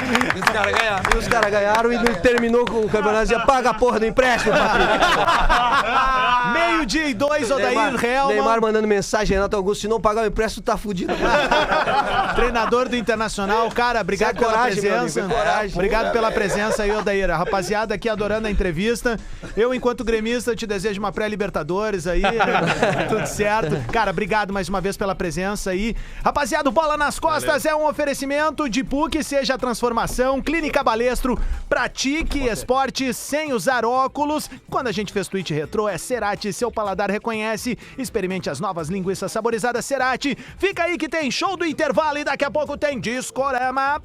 Speaker 11: E os caras ganharam.
Speaker 9: E os caras ganharam e terminou com o campeonato e dizia, paga a porra do empréstimo, Papito.
Speaker 7: 12:02, Odair Helman.
Speaker 9: Neymar mandando mensagem, Renato Augusto, se não pagar o empréstimo, tá fudido.
Speaker 7: Treinador do Internacional, cara, obrigado pela presença. Obrigado pela presença aí, Odair. A rapaziada aqui adorando a entrevista. Eu, enquanto gremista, te desejo uma pré-Libertadores aí, né? Tudo certo. Cara, obrigado mais uma vez pela presença aí. Rapaziada, o Bola nas Costas é um oferecimento de PUC, seja a transformação, Clínica Balestro, pratique esporte sem usar óculos. Quando a gente fez tweet retrô, é Cerati, seu paladar reconhece. Experimente as novas linguiças saborizadas Cerati. Fica aí que tem show do intervalo e daqui a pouco tem Discorama.